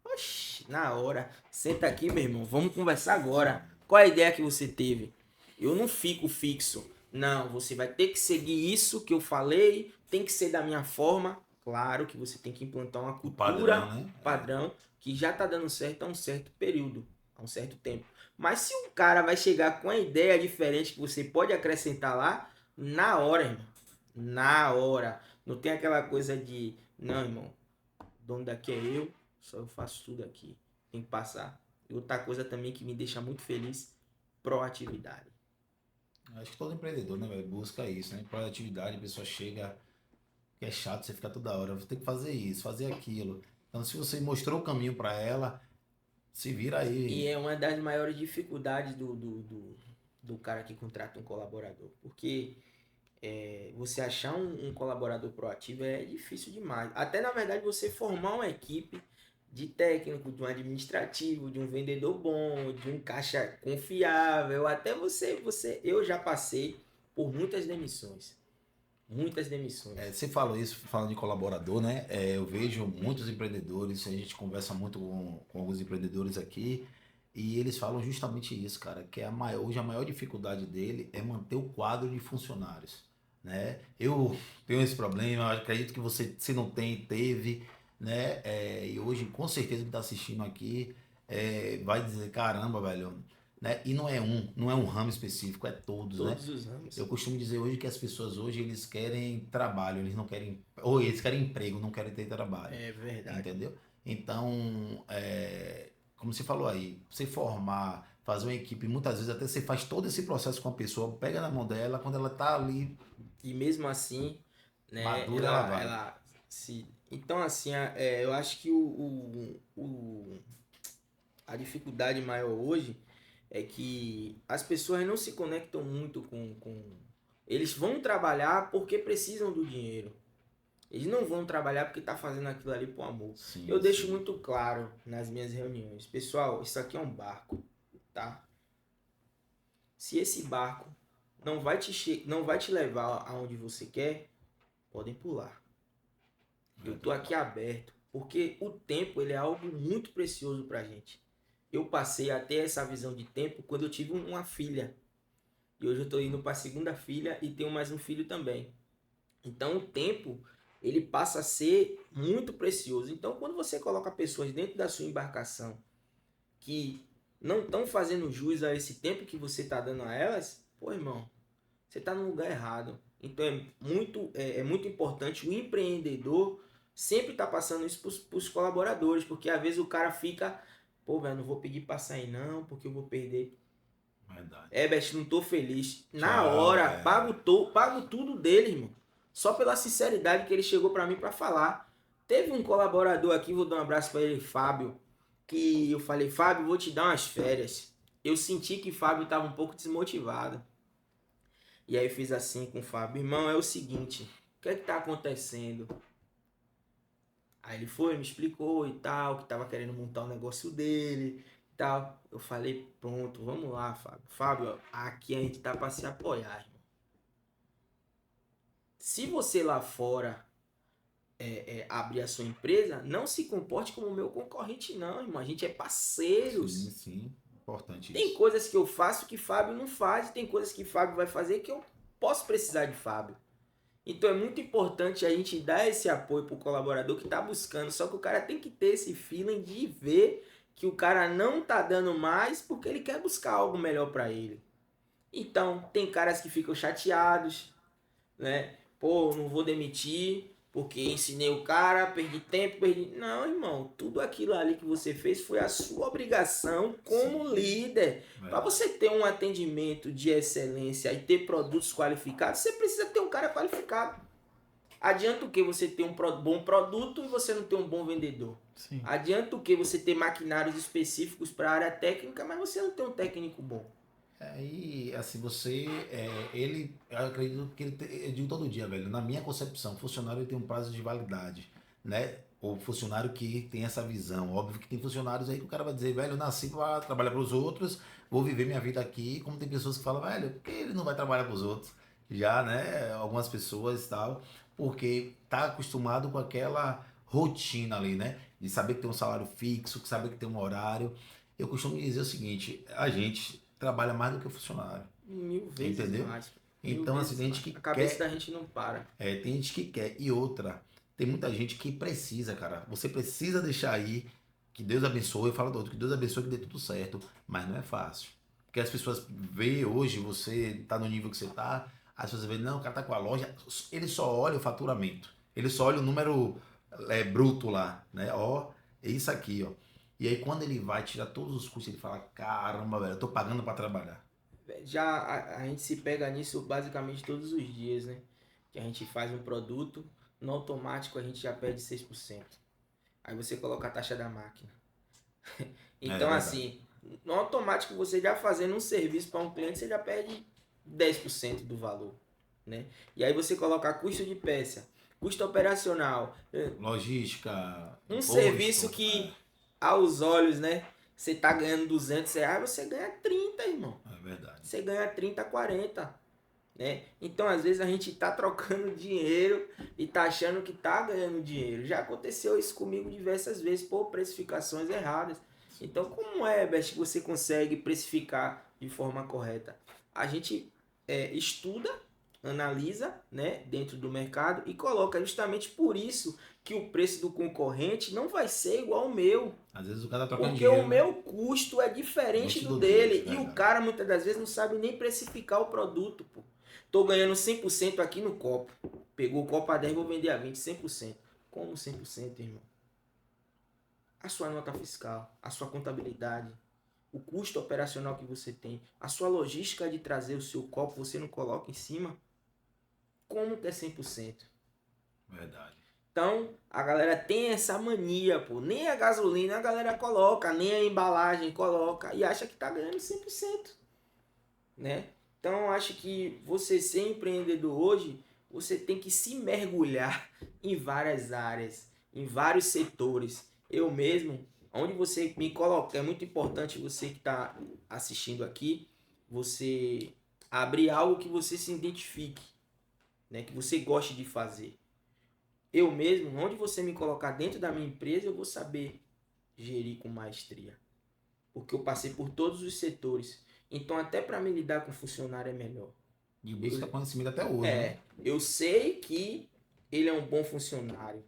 C: Oxi, na hora. Senta aqui, meu irmão. Vamos conversar agora. Qual é a ideia que você teve? Eu não fico fixo. Não, você vai ter que seguir isso que eu falei. Tem que ser da minha forma. Claro que você tem que implantar uma cultura
B: Padrão, né?
C: padrão que já tá dando certo há um certo período, há um certo tempo. Mas se um cara vai chegar com uma ideia diferente que você pode acrescentar lá, na hora, irmão. Na hora. Não tem aquela coisa de, não, irmão, o dono daqui é eu, só eu faço tudo aqui. Tem que passar. E outra coisa também que me deixa muito feliz, proatividade.
B: Acho que todo empreendedor, né, velho, busca isso, né? Produtividade, a pessoa chega, que é chato você ficar toda hora, vou ter que fazer isso, fazer aquilo. Então, se você mostrou o caminho para ela, se vira
C: E
B: aí.
C: é uma das maiores dificuldades do cara que contrata um colaborador. Porque você achar um colaborador proativo é difícil demais. Até na verdade você formar uma equipe de técnico, de um administrativo, de um vendedor bom, de um caixa confiável, até eu já passei por muitas demissões. Muitas demissões.
B: Você falou isso, falando de colaborador, né? Eu vejo muitos empreendedores, a gente conversa muito com alguns empreendedores aqui, e eles falam justamente isso, cara, que hoje a maior dificuldade dele é manter o quadro de funcionários, né? Eu tenho esse problema, eu acredito que você, se não tem, teve, né? E hoje, com certeza, quem está assistindo aqui vai dizer, caramba, velho, né? E não é um ramo específico, é todos, né?
C: Todos os ramos.
B: Eu costumo dizer hoje que as pessoas hoje eles querem trabalho, eles não querem, ou eles querem emprego, não querem ter trabalho,
C: É verdade.
B: entendeu? Então, como você falou aí, você formar, fazer uma equipe, muitas vezes até você faz todo esse processo com a pessoa, pega na mão dela, quando ela tá ali
C: E mesmo assim, né,
B: madura, ela vai.
C: ela se. Então, assim, eu acho que a dificuldade maior hoje é que as pessoas não se conectam muito com. Eles vão trabalhar porque precisam do dinheiro. Eles não vão trabalhar porque tá fazendo aquilo ali por amor.
B: Sim,
C: Eu deixo
B: sim.
C: muito claro nas minhas reuniões. Pessoal, isso aqui é um barco, tá? Se esse barco não vai te levar aonde você quer, podem pular. Eu tô aqui aberto, porque o tempo ele é algo muito precioso pra gente. Eu passei a ter essa visão de tempo quando eu tive uma filha. E hoje eu tô indo para a segunda filha e tenho mais um filho também. Então o tempo ele passa a ser muito precioso. Então quando você coloca pessoas dentro da sua embarcação que não estão fazendo jus a esse tempo que você está dando a elas, pô, irmão, você está no lugar errado. Então é muito importante o empreendedor sempre estar passando isso para os colaboradores, porque às vezes o cara fica, pô, velho, não vou pedir para sair não, porque eu vou perder.
B: Verdade.
C: Herbert, não tô feliz. Na
B: Tchau,
C: hora, pago tudo dele, irmão. Só pela sinceridade que ele chegou para mim para falar. Teve um colaborador aqui, vou dar um abraço para ele, Fábio, que eu falei, Fábio, vou te dar umas férias. Eu senti que Fábio estava um pouco desmotivado. E aí eu fiz assim com o Fábio, irmão, é o seguinte, o que é que tá acontecendo? Aí ele foi, me explicou e tal, que tava querendo montar o negócio dele e tal. Eu falei, pronto, vamos lá, Fábio. Fábio, aqui a gente tá pra se apoiar, irmão. Se você lá fora abrir a sua empresa, não se comporte como meu concorrente, não, irmão. A gente é parceiros.
B: Sim, sim. Importante
C: Tem
B: isso.
C: coisas que eu faço que Fábio não faz, e tem coisas que Fábio vai fazer que eu posso precisar de Fábio. Então é muito importante a gente dar esse apoio pro colaborador que tá buscando, só que o cara tem que ter esse feeling de ver que o cara não tá dando mais porque ele quer buscar algo melhor para ele. Então, tem caras que ficam chateados, né? Pô, não vou demitir porque ensinei o cara, perdi tempo, perdi. Não, irmão, tudo aquilo ali que você fez foi a sua obrigação como
B: Sim.
C: líder. Para
B: Verdade.
C: você ter um atendimento de excelência e ter produtos qualificados, você precisa ter um cara qualificado. Adianta o que você ter um bom produto e você não ter um bom vendedor?
A: Sim.
C: Adianta o que você ter maquinários específicos para a área técnica, mas você não tem um técnico bom?
B: Aí, assim, eu acredito que eu digo todo dia, velho, na minha concepção, funcionário ele tem um prazo de validade, né? O funcionário que tem essa visão. Óbvio que tem funcionários aí que o cara vai dizer, velho, eu nasci para trabalhar para os outros, vou viver minha vida aqui, como tem pessoas que falam, velho, por que ele não vai trabalhar para os outros? Já, né? Algumas pessoas e tal. porque tá acostumado com aquela rotina ali, né? De saber que tem um salário fixo, de saber que tem um horário. Eu costumo dizer o seguinte, a gente trabalha mais do que o funcionário,
C: 1000 vezes
B: entendeu?
C: mais. Mil
B: Então, assim,
C: vezes
B: tem gente
C: mais.
B: que
C: A cabeça
B: quer,
C: da gente não para.
B: tem gente que quer. E outra, tem muita gente que precisa, cara. Você precisa deixar aí, que Deus abençoe, eu falo do outro, que Deus abençoe, que dê tudo certo, mas não é fácil. Porque as pessoas veem hoje, você tá no nível que você tá, as pessoas veem, não, o cara tá com a loja, ele só olha o faturamento, ele só olha o número bruto lá, né? Ó, é isso aqui, ó. E aí quando ele vai tirar todos os custos, ele fala, caramba, velho, eu tô pagando para trabalhar.
C: Já a gente se pega nisso basicamente todos os dias, né? Que a gente faz um produto, no automático a gente já perde 6%. Aí você coloca a taxa da máquina.
B: É
C: Então,
B: verdade.
C: assim, no automático você já fazendo um serviço para um cliente, você já perde 10% do valor, né? E aí você coloca custo de peça, custo operacional,
B: Logística,
C: um
B: imposto,
C: serviço que aos olhos, né? Você tá ganhando R$ 200, você ganha 30, irmão.
B: é verdade.
C: Você ganha 30, 40, né? Então, às vezes a gente tá trocando dinheiro e tá achando que tá ganhando dinheiro. Já aconteceu isso comigo diversas vezes por precificações erradas. Então, como é, Best, que você consegue precificar de forma correta? A gente estuda, analisa, né, dentro do mercado e coloca. Justamente por isso que o preço do concorrente não vai ser igual ao meu.
B: Às vezes o cara tá trocando
C: Porque
B: dinheiro,
C: o
B: né?
C: meu custo é diferente
B: Diferente
C: do
B: do
C: dele.
B: dele,
C: E o
B: verdade.
C: cara muitas das vezes não sabe nem precificar o produto, pô. Tô ganhando 100% aqui no copo. Pegou o copo a 10, vou vender a 20, 100%. Como 100%, irmão? A sua nota fiscal, a sua contabilidade, o custo operacional que você tem, a sua logística de trazer o seu copo, você não coloca em cima. Como que é 100%?
B: Verdade.
C: Então, a galera tem essa mania, pô. Nem a gasolina a galera coloca, nem a embalagem coloca e acha que tá ganhando 100%, né? Então, eu acho que você ser empreendedor hoje, você tem que se mergulhar em várias áreas, em vários setores. Eu mesmo, onde você me coloca, é muito importante você que está assistindo aqui, você abrir algo que você se identifique, né? Que você goste de fazer. Eu mesmo, onde você me colocar dentro da minha empresa, eu vou saber gerir com maestria. Porque eu passei por todos os setores. Então, até para me lidar com funcionário é melhor.
B: E busca conhecimento até hoje, né?
C: Eu sei que ele é um bom funcionário,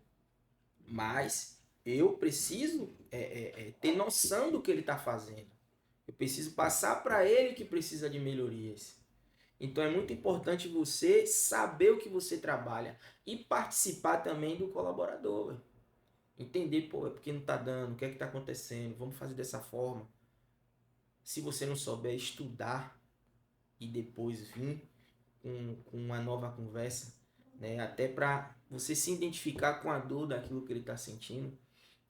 C: mas eu preciso ter noção do que ele está fazendo. Eu preciso passar para ele que precisa de melhorias. Então é muito importante você saber o que você trabalha e participar também do colaborador. Véio. Entender, pô, é porque não tá dando, o que é que tá acontecendo, vamos fazer dessa forma. Se você não souber estudar e depois vir com uma nova conversa, né, até para você se identificar com a dor daquilo que ele está sentindo.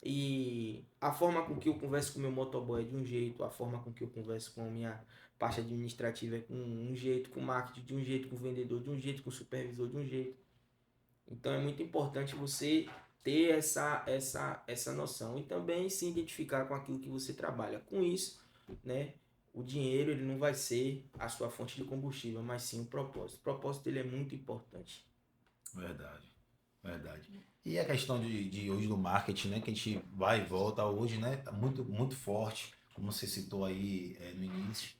C: E a forma com que eu converso com o meu motoboy é de um jeito, a forma com que eu converso com a minha parte administrativa é com um jeito, com o marketing de um jeito, com o vendedor de um jeito, com o supervisor de um jeito. Então é muito importante você ter essa noção e também se identificar com aquilo que você trabalha. Com isso, né, o dinheiro ele não vai ser a sua fonte de combustível, mas sim o propósito. O propósito ele é muito importante.
B: Verdade. Verdade. E a questão de hoje do marketing, né? Que a gente vai e volta hoje, né? Tá muito, muito forte, como você citou aí no início.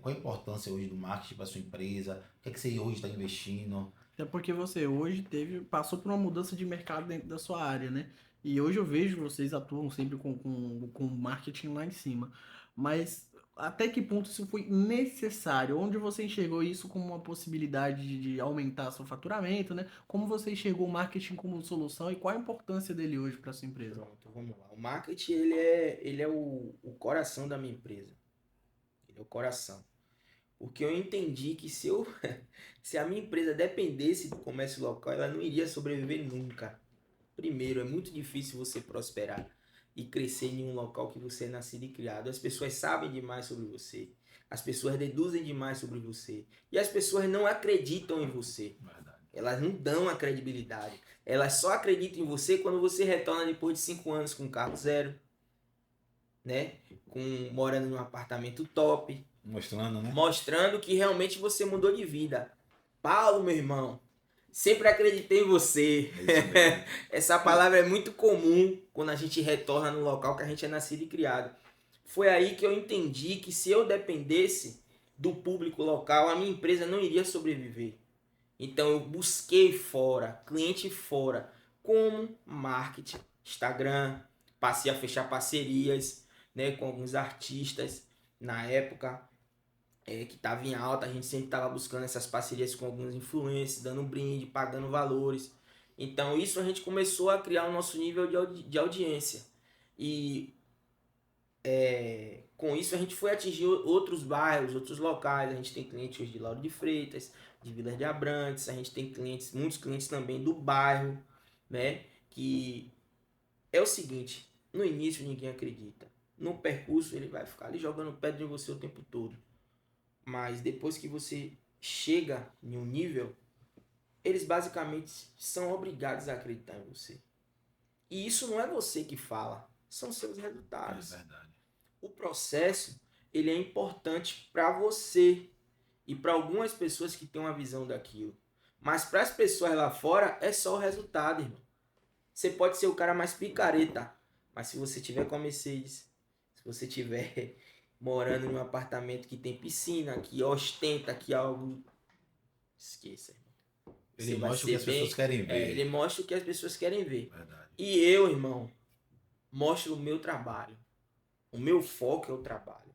B: Qual a importância hoje do marketing para sua empresa? O que é que você hoje está investindo?
A: É porque você hoje passou por uma mudança de mercado dentro da sua área, né? E hoje eu vejo vocês atuam sempre com marketing lá em cima. Mas até que ponto isso foi necessário? Onde você enxergou isso como uma possibilidade de aumentar seu faturamento, né? Como você enxergou o marketing como solução e qual a importância dele hoje para sua empresa?
C: Pronto, vamos lá. O marketing ele é o coração da minha empresa. Ele é o coração. Porque eu entendi que se a minha empresa dependesse do comércio local, ela não iria sobreviver nunca. Primeiro, é muito difícil você prosperar e crescer em um local que você é nascido e criado. As pessoas sabem demais sobre você. As pessoas deduzem demais sobre você. E as pessoas não acreditam em você.
B: Verdade.
C: Elas não dão a credibilidade. Elas só acreditam em você quando você retorna depois de 5 anos com um carro zero, né? Morando num apartamento top,
B: Mostrando, né?
C: mostrando que realmente você mudou de vida. Paulo, meu irmão, Sempre acreditei em você.
B: É isso mesmo.
C: Essa palavra é muito comum quando a gente retorna no local que a gente é nascido e criado. Foi aí que eu entendi que se eu dependesse do público local, a minha empresa não iria sobreviver. Então eu busquei fora, cliente fora, como marketing, Instagram, passei a fechar parcerias, né, com alguns artistas na época que estava em alta, a gente sempre estava buscando essas parcerias com alguns influencers, dando brinde, pagando valores. Então isso a gente começou a criar o nosso nível de audiência. E com isso a gente foi atingir outros bairros, outros locais. A gente tem clientes hoje de Lauro de Freitas, de Vila de Abrantes, a gente tem clientes, muitos clientes também do bairro, né? Que é o seguinte, no início ninguém acredita. No percurso ele vai ficar ali jogando pedra em você o tempo todo. Mas depois que você chega em um nível, eles basicamente são obrigados a acreditar em você. E isso não é você que fala, são seus
B: É
C: resultados.
B: verdade.
C: O processo, ele é importante para você e para algumas pessoas que têm uma visão daquilo. Mas para as pessoas lá fora, é só o resultado, irmão. Você pode ser o cara mais picareta, mas se você tiver com a Mercedes, se você tiver morando em um apartamento que tem piscina, que ostenta, que algo... Esqueça, irmão.
B: Ele
C: Você vai
B: mostra o que
C: ser
B: as pessoas querem ver.
C: ele mostra o que as pessoas querem ver.
B: Verdade.
C: E eu, irmão, mostro o meu trabalho. O meu foco é o trabalho.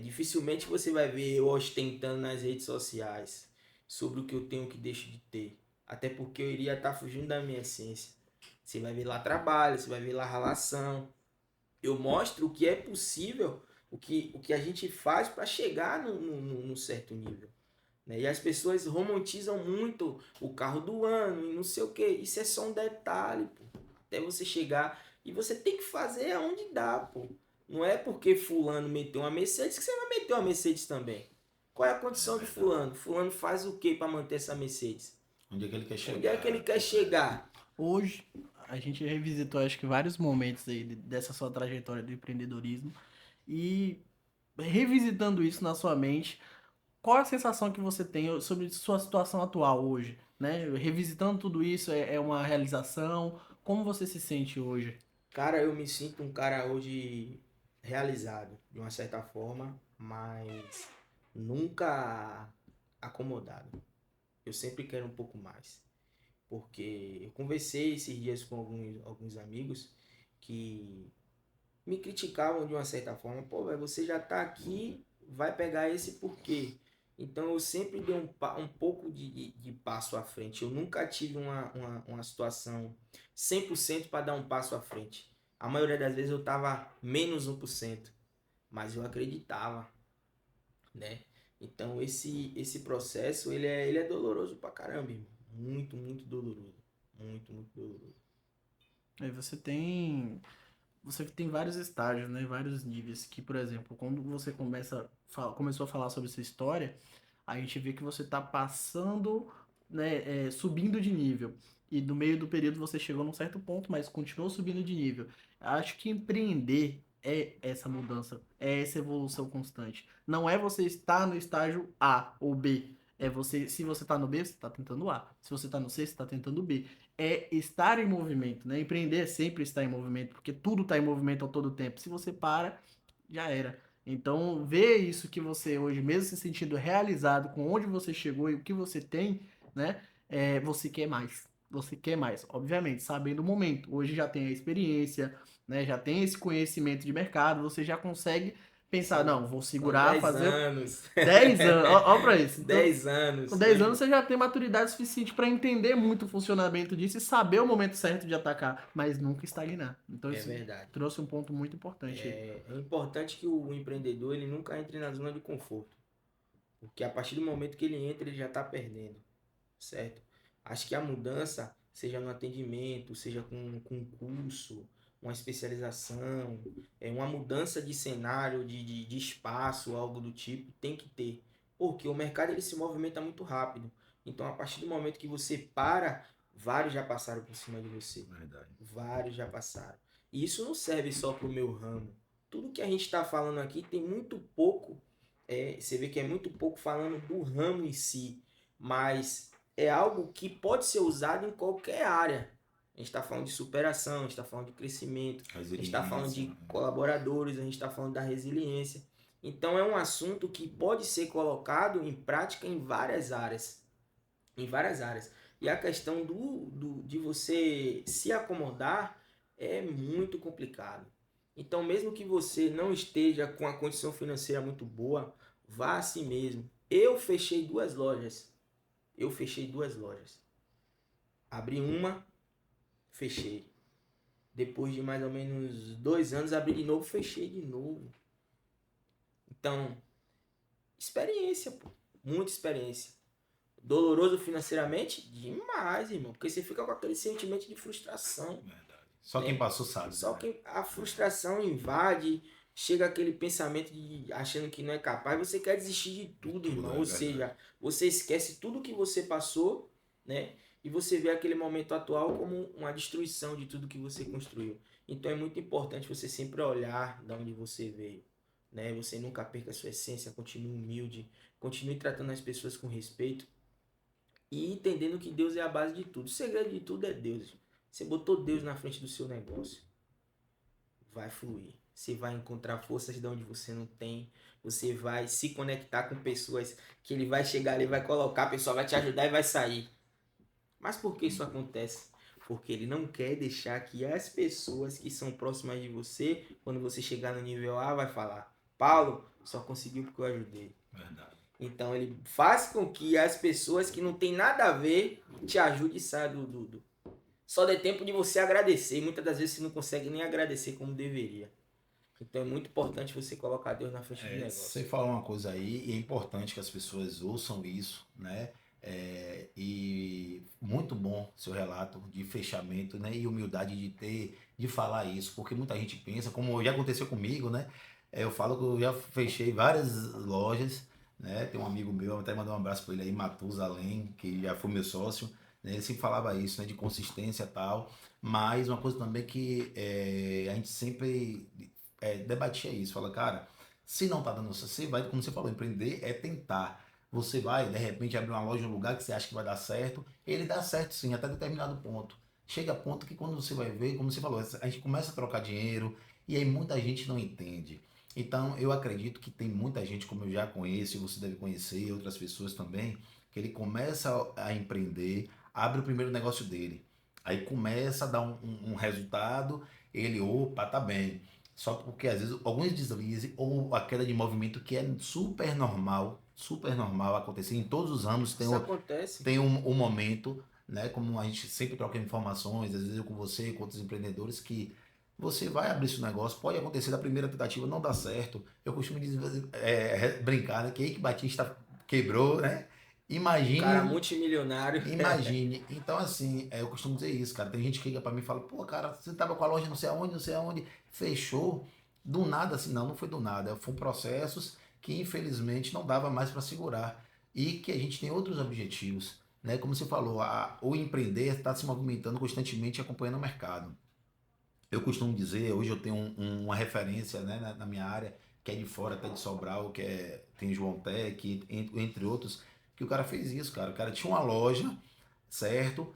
C: Dificilmente você vai ver eu ostentando nas redes sociais sobre o que eu tenho que deixo de ter. Até porque eu iria estar fugindo da minha essência. Você vai ver lá trabalho, você vai ver lá relação. Eu mostro o que é possível, o que a gente faz para chegar num certo nível. E as pessoas romantizam muito o carro do ano e não sei o que. Isso é só um detalhe, pô. Até você chegar. E você tem que fazer aonde dá, pô. Não é porque fulano meteu uma Mercedes que você vai meter uma Mercedes também. Qual é a condição de fulano? Fulano faz o que para manter essa Mercedes?
B: Onde é que ele quer chegar?
C: Onde é que ele quer chegar?
A: Hoje, a gente revisitou, acho que vários momentos aí dessa sua trajetória do empreendedorismo e revisitando isso na sua mente, qual a sensação que você tem sobre sua situação atual hoje, né? Revisitando tudo isso é uma realização? Como você se sente hoje?
C: Cara, eu me sinto um cara hoje realizado, de uma certa forma, mas nunca acomodado. Eu sempre quero um pouco mais. Porque eu conversei esses dias com alguns amigos que me criticavam de uma certa forma. Pô, velho, você já tá aqui, vai pegar esse por quê? Então eu sempre dei um pouco de passo à frente. Eu nunca tive uma situação 100% para dar um passo à frente. A maioria das vezes eu tava menos 1%, mas eu acreditava, né? Então esse processo, ele é doloroso pra caramba, irmão. Muito, muito doloroso. Muito, muito doloroso.
A: Aí você tem vários estágios, né? Vários níveis que, por exemplo, quando você começou a falar sobre sua história, a gente vê que você está passando, né, subindo de nível. E no meio do período você chegou num certo ponto, mas continuou subindo de nível. Acho que empreender é essa mudança, é essa evolução constante. Não é você estar no estágio A ou B. É você, se você está no B, você está tentando A. Se você está no C, você está tentando B. É estar em movimento, né? Empreender é sempre estar em movimento, porque tudo está em movimento a todo tempo. Se você para, já era. Então, ver isso que você hoje, mesmo se sentindo realizado com onde você chegou e o que você tem, né? Você quer mais. Você quer mais, obviamente, sabendo o momento. Hoje já tem a experiência, né? Já tem esse conhecimento de mercado, você já consegue pensar, não, vou
C: São
A: segurar,
C: 10
A: fazer
C: anos.
A: 10 anos. Ó pra isso. Então,
C: 10 anos.
A: com 10 anos você já tem maturidade suficiente para entender muito o funcionamento disso e saber o momento certo de atacar, mas nunca estagnar. Então
C: É
A: isso
C: verdade.
A: trouxe um ponto muito importante aí.
C: É importante que o empreendedor ele nunca entre na zona de conforto. Porque a partir do momento que ele entra, ele já está perdendo. Certo? Acho que a mudança, seja no atendimento, seja com um curso, uma especialização, uma mudança de cenário, de espaço, algo do tipo, tem que ter. Porque o mercado ele se movimenta muito rápido. Então, a partir do momento que você para, vários já passaram por cima de você.
B: Verdade.
C: Vários já passaram. E isso não serve só para o meu ramo. Tudo que a gente está falando aqui tem muito pouco, você vê que é muito pouco falando do ramo em si, mas é algo que pode ser usado em qualquer área. A gente está falando de superação, a gente está falando de crescimento, a gente está falando de colaboradores, a gente está falando da resiliência. Então é um assunto que pode ser colocado em prática em várias áreas. Em várias áreas. E a questão de você se acomodar é muito complicado. Então, mesmo que você não esteja com a condição financeira muito boa, vá assim mesmo. Eu fechei 2 lojas. Abri uma, fechei. Depois de mais ou menos 2 anos, abri de novo, fechei de novo. Então, experiência, pô. Muita experiência. Doloroso financeiramente? Demais, irmão. Porque você fica com aquele sentimento de frustração.
B: Verdade. Só quem passou sabe.
C: Só
B: né?
C: que a frustração invade, chega aquele pensamento de achando que não é capaz, você quer desistir de tudo, irmão. Ou seja, você esquece tudo que você passou, né? E você vê aquele momento atual como uma destruição de tudo que você construiu. Então é muito importante você sempre olhar de onde você veio, né? Você nunca perca a sua essência, continue humilde, continue tratando as pessoas com respeito e entendendo que Deus é a base de tudo. O segredo de tudo é Deus. Você botou Deus na frente do seu negócio, vai fluir. Você vai encontrar forças de onde você não tem. Você vai se conectar com pessoas que ele vai chegar ali, vai colocar, a pessoa vai te ajudar e vai sair. Mas por que isso acontece? Porque ele não quer deixar que as pessoas que são próximas de você, quando você chegar no nível A, vai falar: Paulo, só conseguiu porque eu ajudei.
B: Verdade.
C: Então ele faz com que as pessoas que não tem nada a ver te ajudem e saiam do. Só dê tempo de você agradecer. E muitas das vezes você não consegue nem agradecer como deveria. Então é muito importante você colocar Deus na frente do negócio.
B: Você falou uma coisa aí, e é importante que as pessoas ouçam isso, né? E muito bom seu relato de fechamento, né? E humildade de falar isso, porque muita gente pensa, como já aconteceu comigo, né? Eu falo que eu já fechei várias lojas, né? Tem um amigo meu, até mandar um abraço para ele aí, Matusalém, que já foi meu sócio, né? Ele sempre falava isso, né? De consistência e tal, mas uma coisa também que a gente sempre debatia isso, fala, cara, se não tá dando certo, você vai, como você falou, empreender é tentar. Você vai, de repente, abrir uma loja em um lugar que você acha que vai dar certo, ele dá certo sim, até determinado ponto. Chega a ponto que quando você vai ver, como você falou, a gente começa a trocar dinheiro e aí muita gente não entende. Então, eu acredito que tem muita gente, como eu já conheço, e você deve conhecer, outras pessoas também, que ele começa a empreender, abre o primeiro negócio dele. Aí começa a dar um resultado, ele, opa, tá bem. Só porque às vezes alguns deslizes ou a queda de movimento que é super normal acontecer em todos os anos,
C: Isso acontece.
B: tem um momento, né? Como a gente sempre troca informações, às vezes eu com você, com outros empreendedores, que você vai abrir seu negócio, pode acontecer da primeira tentativa, não dá certo. Eu costumo dizer, brincar, né? Que Eike Batista quebrou, né? Imagine.
C: Cara multimilionário.
B: Imagine. Então, assim, eu costumo dizer isso, cara. Tem gente que liga pra mim e fala, pô, cara, você tava com a loja não sei aonde, fechou. Do nada, assim, não foi do nada. Foram processos que, infelizmente, não dava mais para segurar. E que a gente tem outros objetivos, né? Como você falou, o empreender está se movimentando constantemente, acompanhando o mercado. Eu costumo dizer, hoje eu tenho uma referência, né, na minha área, que é de fora, até de Sobral, tem João Tech, entre outros, que o cara fez isso, cara. O cara tinha uma loja, certo?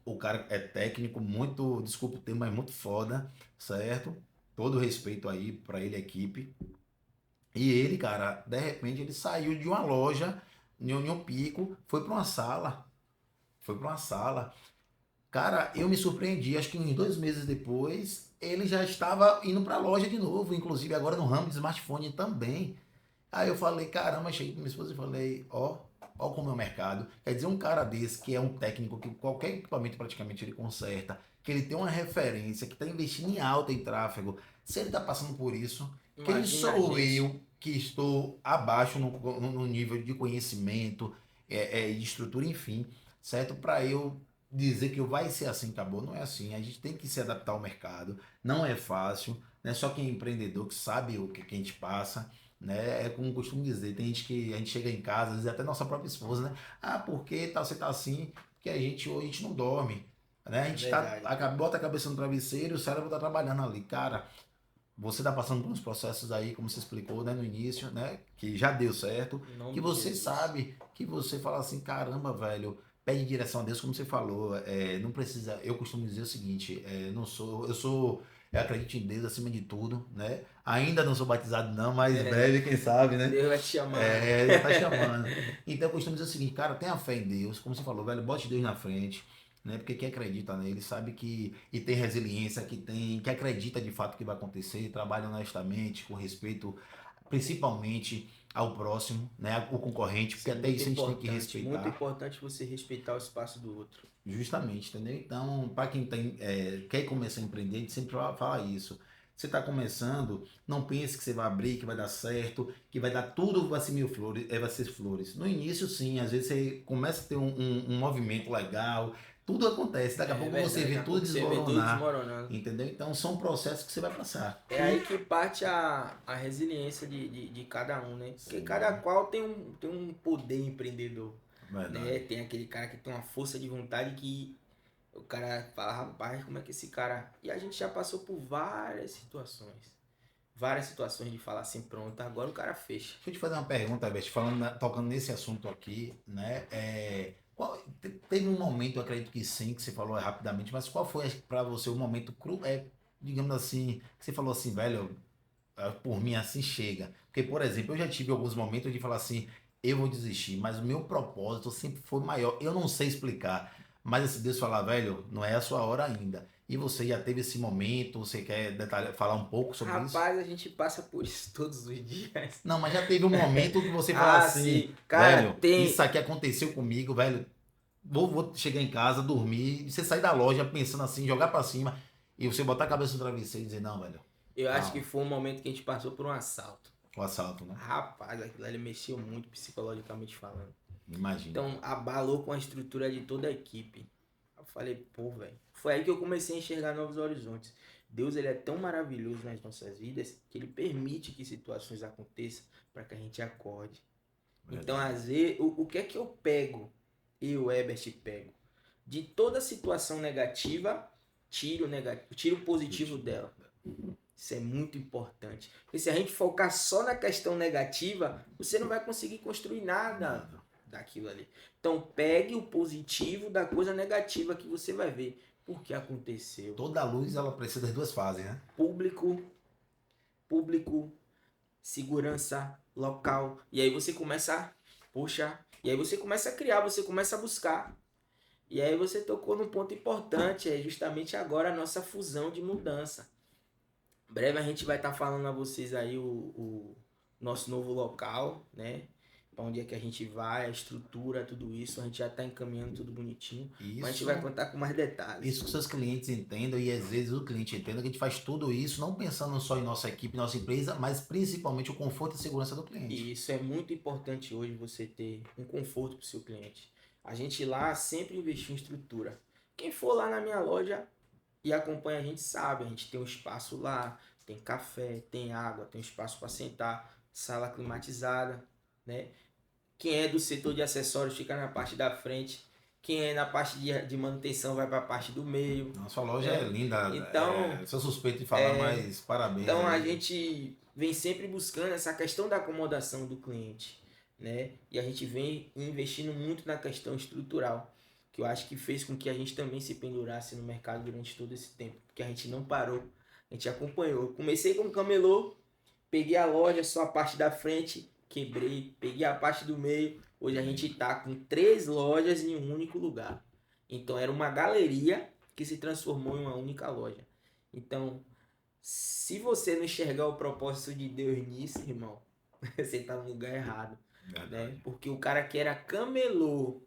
B: O cara é técnico, muito, desculpa o termo, mas muito foda, certo? Todo respeito aí pra ele, a equipe. E ele, cara, de repente ele saiu de uma loja em um pico, foi pra uma sala. Foi pra uma sala. Cara, eu me surpreendi, acho que uns 2 meses depois, ele já estava indo pra loja de novo, inclusive agora no ramo de smartphone também. Aí eu falei, caramba, cheguei pra minha esposa e falei, ó como é o mercado. Quer dizer, um cara desse, que é um técnico, que qualquer equipamento praticamente ele conserta, que ele tem uma referência, que está investindo em alta em tráfego, se ele está passando por isso, quem
C: Imagina a
B: sou
C: gente.
B: eu que estou abaixo no nível de conhecimento, de estrutura, enfim, certo? Para eu dizer que vai ser assim, acabou. Não é assim. A gente tem que se adaptar ao mercado. Não é fácil, né? Só quem é empreendedor que sabe o que a gente passa, né? É como eu costumo dizer, tem gente que a gente chega em casa, às vezes até nossa própria esposa, né? Ah, por que tal, você tá assim? Porque hoje a gente não dorme, né? A gente bota a cabeça no travesseiro e o cérebro tá trabalhando ali. Cara, você tá passando por uns processos aí, como você explicou, né, no início, né? Que já deu certo,
C: Em nome
B: que
C: de
B: você
C: Jesus.
B: sabe, que você fala assim, caramba, velho, pede direção a Deus, como você falou, não precisa, eu costumo dizer o seguinte, eu acredito em Deus acima de tudo, né? Ainda não sou batizado não, mas breve, quem sabe, né?
C: Deus vai te chamar.
B: Já tá chamando. Então eu costumo dizer o seguinte, cara, tenha fé em Deus, como você falou, velho, bote Deus na frente, né? Porque quem acredita nele sabe que, e tem resiliência, que acredita de fato que vai acontecer, trabalha honestamente, com respeito, principalmente ao próximo, né? O concorrente, porque até isso a gente tem que respeitar.
C: Muito importante você respeitar o espaço do outro.
B: Justamente, entendeu? Então, para quem quer começar a empreender, a gente sempre fala isso. Você está começando, não pense que você vai abrir, que vai dar certo, que vai dar tudo, vai ser mil flores, vai ser flores. No início, sim, às vezes você começa a ter um movimento legal, tudo acontece, daqui a pouco você vê tudo desmoronar, entendeu? Então, são processos que você vai passar.
C: É aí que parte a resiliência de cada um, né? Porque cada qual tem um poder empreendedor. Né? Tem aquele cara que tem uma força de vontade que o cara fala, rapaz, como é que esse cara... E a gente já passou por várias situações. Várias situações de falar assim, pronto, agora o cara fecha.
B: Deixa eu te fazer uma pergunta, Albert, tocando nesse assunto aqui, né? Teve um momento, eu acredito que sim, que você falou rapidamente, mas qual foi para você o momento digamos assim, que você falou assim, velho, por mim assim chega. Porque, por exemplo, eu já tive alguns momentos de falar assim, eu vou desistir, mas o meu propósito sempre foi maior. Eu não sei explicar, mas esse Deus falar, velho, não é a sua hora ainda. E você já teve esse momento, você quer falar um pouco sobre isso?
C: Rapaz, a gente passa por isso todos os dias.
B: Não, mas já teve um momento que você fala assim,
C: sim. Cara,
B: velho, isso aqui aconteceu comigo, velho, vou chegar em casa, dormir, e você sair da loja pensando assim, jogar pra cima, e você botar a cabeça no travesseiro e dizer, não, velho.
C: Eu acho que foi um momento que a gente passou por um assalto.
B: O assalto, né?
C: Rapaz, aquilo ali mexeu muito psicologicamente falando.
B: Imagina.
C: Então, abalou com a estrutura de toda a equipe. Eu falei, pô, velho. Foi aí que eu comecei a enxergar novos horizontes. Deus, ele é tão maravilhoso nas nossas vidas que ele permite que situações aconteçam para que a gente acorde. Verdade. Então, às vezes, o que é que eu pego? Eu, Herbert, pego. De toda situação negativa, tiro o positivo dela. Isso é muito importante. Porque se a gente focar só na questão negativa, você não vai conseguir construir nada daquilo ali. Então pegue o positivo da coisa negativa que você vai ver. Por que aconteceu?
B: Toda luz ela precisa das duas fases, né?
C: Público, segurança, local. E aí você começa e aí você começa a criar, você começa a buscar. E aí você tocou num ponto importante, é justamente agora a nossa fusão de mudança. Em breve a gente vai estar falando a vocês aí o nosso novo local, né? Para onde é que a gente vai, a estrutura, tudo isso. A gente já está encaminhando tudo bonitinho. Mas a gente vai contar com mais detalhes.
B: Isso que seus clientes entendam e às vezes o cliente entenda que a gente faz tudo isso não pensando só em nossa equipe, nossa empresa, mas principalmente o conforto e segurança do cliente.
C: E isso é muito importante hoje, você ter um conforto para o seu cliente. A gente lá sempre investiu em estrutura. Quem for lá na minha loja e acompanha a gente sabe, a gente tem um espaço lá, tem café, tem água, tem um espaço para sentar, sala climatizada, né? Quem é do setor de acessórios fica na parte da frente, quem é na parte de manutenção vai para a parte do meio.
B: Nossa loja é linda,
C: então,
B: sou suspeito de falar, mas parabéns.
C: Então a gente vem sempre buscando essa questão da acomodação do cliente, né? E a gente vem investindo muito na questão estrutural, que eu acho que fez com que a gente também se pendurasse no mercado durante todo esse tempo, porque a gente não parou, a gente acompanhou. Eu comecei como camelô, peguei a loja, só a parte da frente, quebrei, peguei a parte do meio. Hoje a gente tá com 3 lojas em um único lugar. Então era uma galeria que se transformou em uma única loja. Então, se você não enxergar o propósito de Deus nisso, irmão, você tá no lugar errado. Né? Porque o cara que era camelô,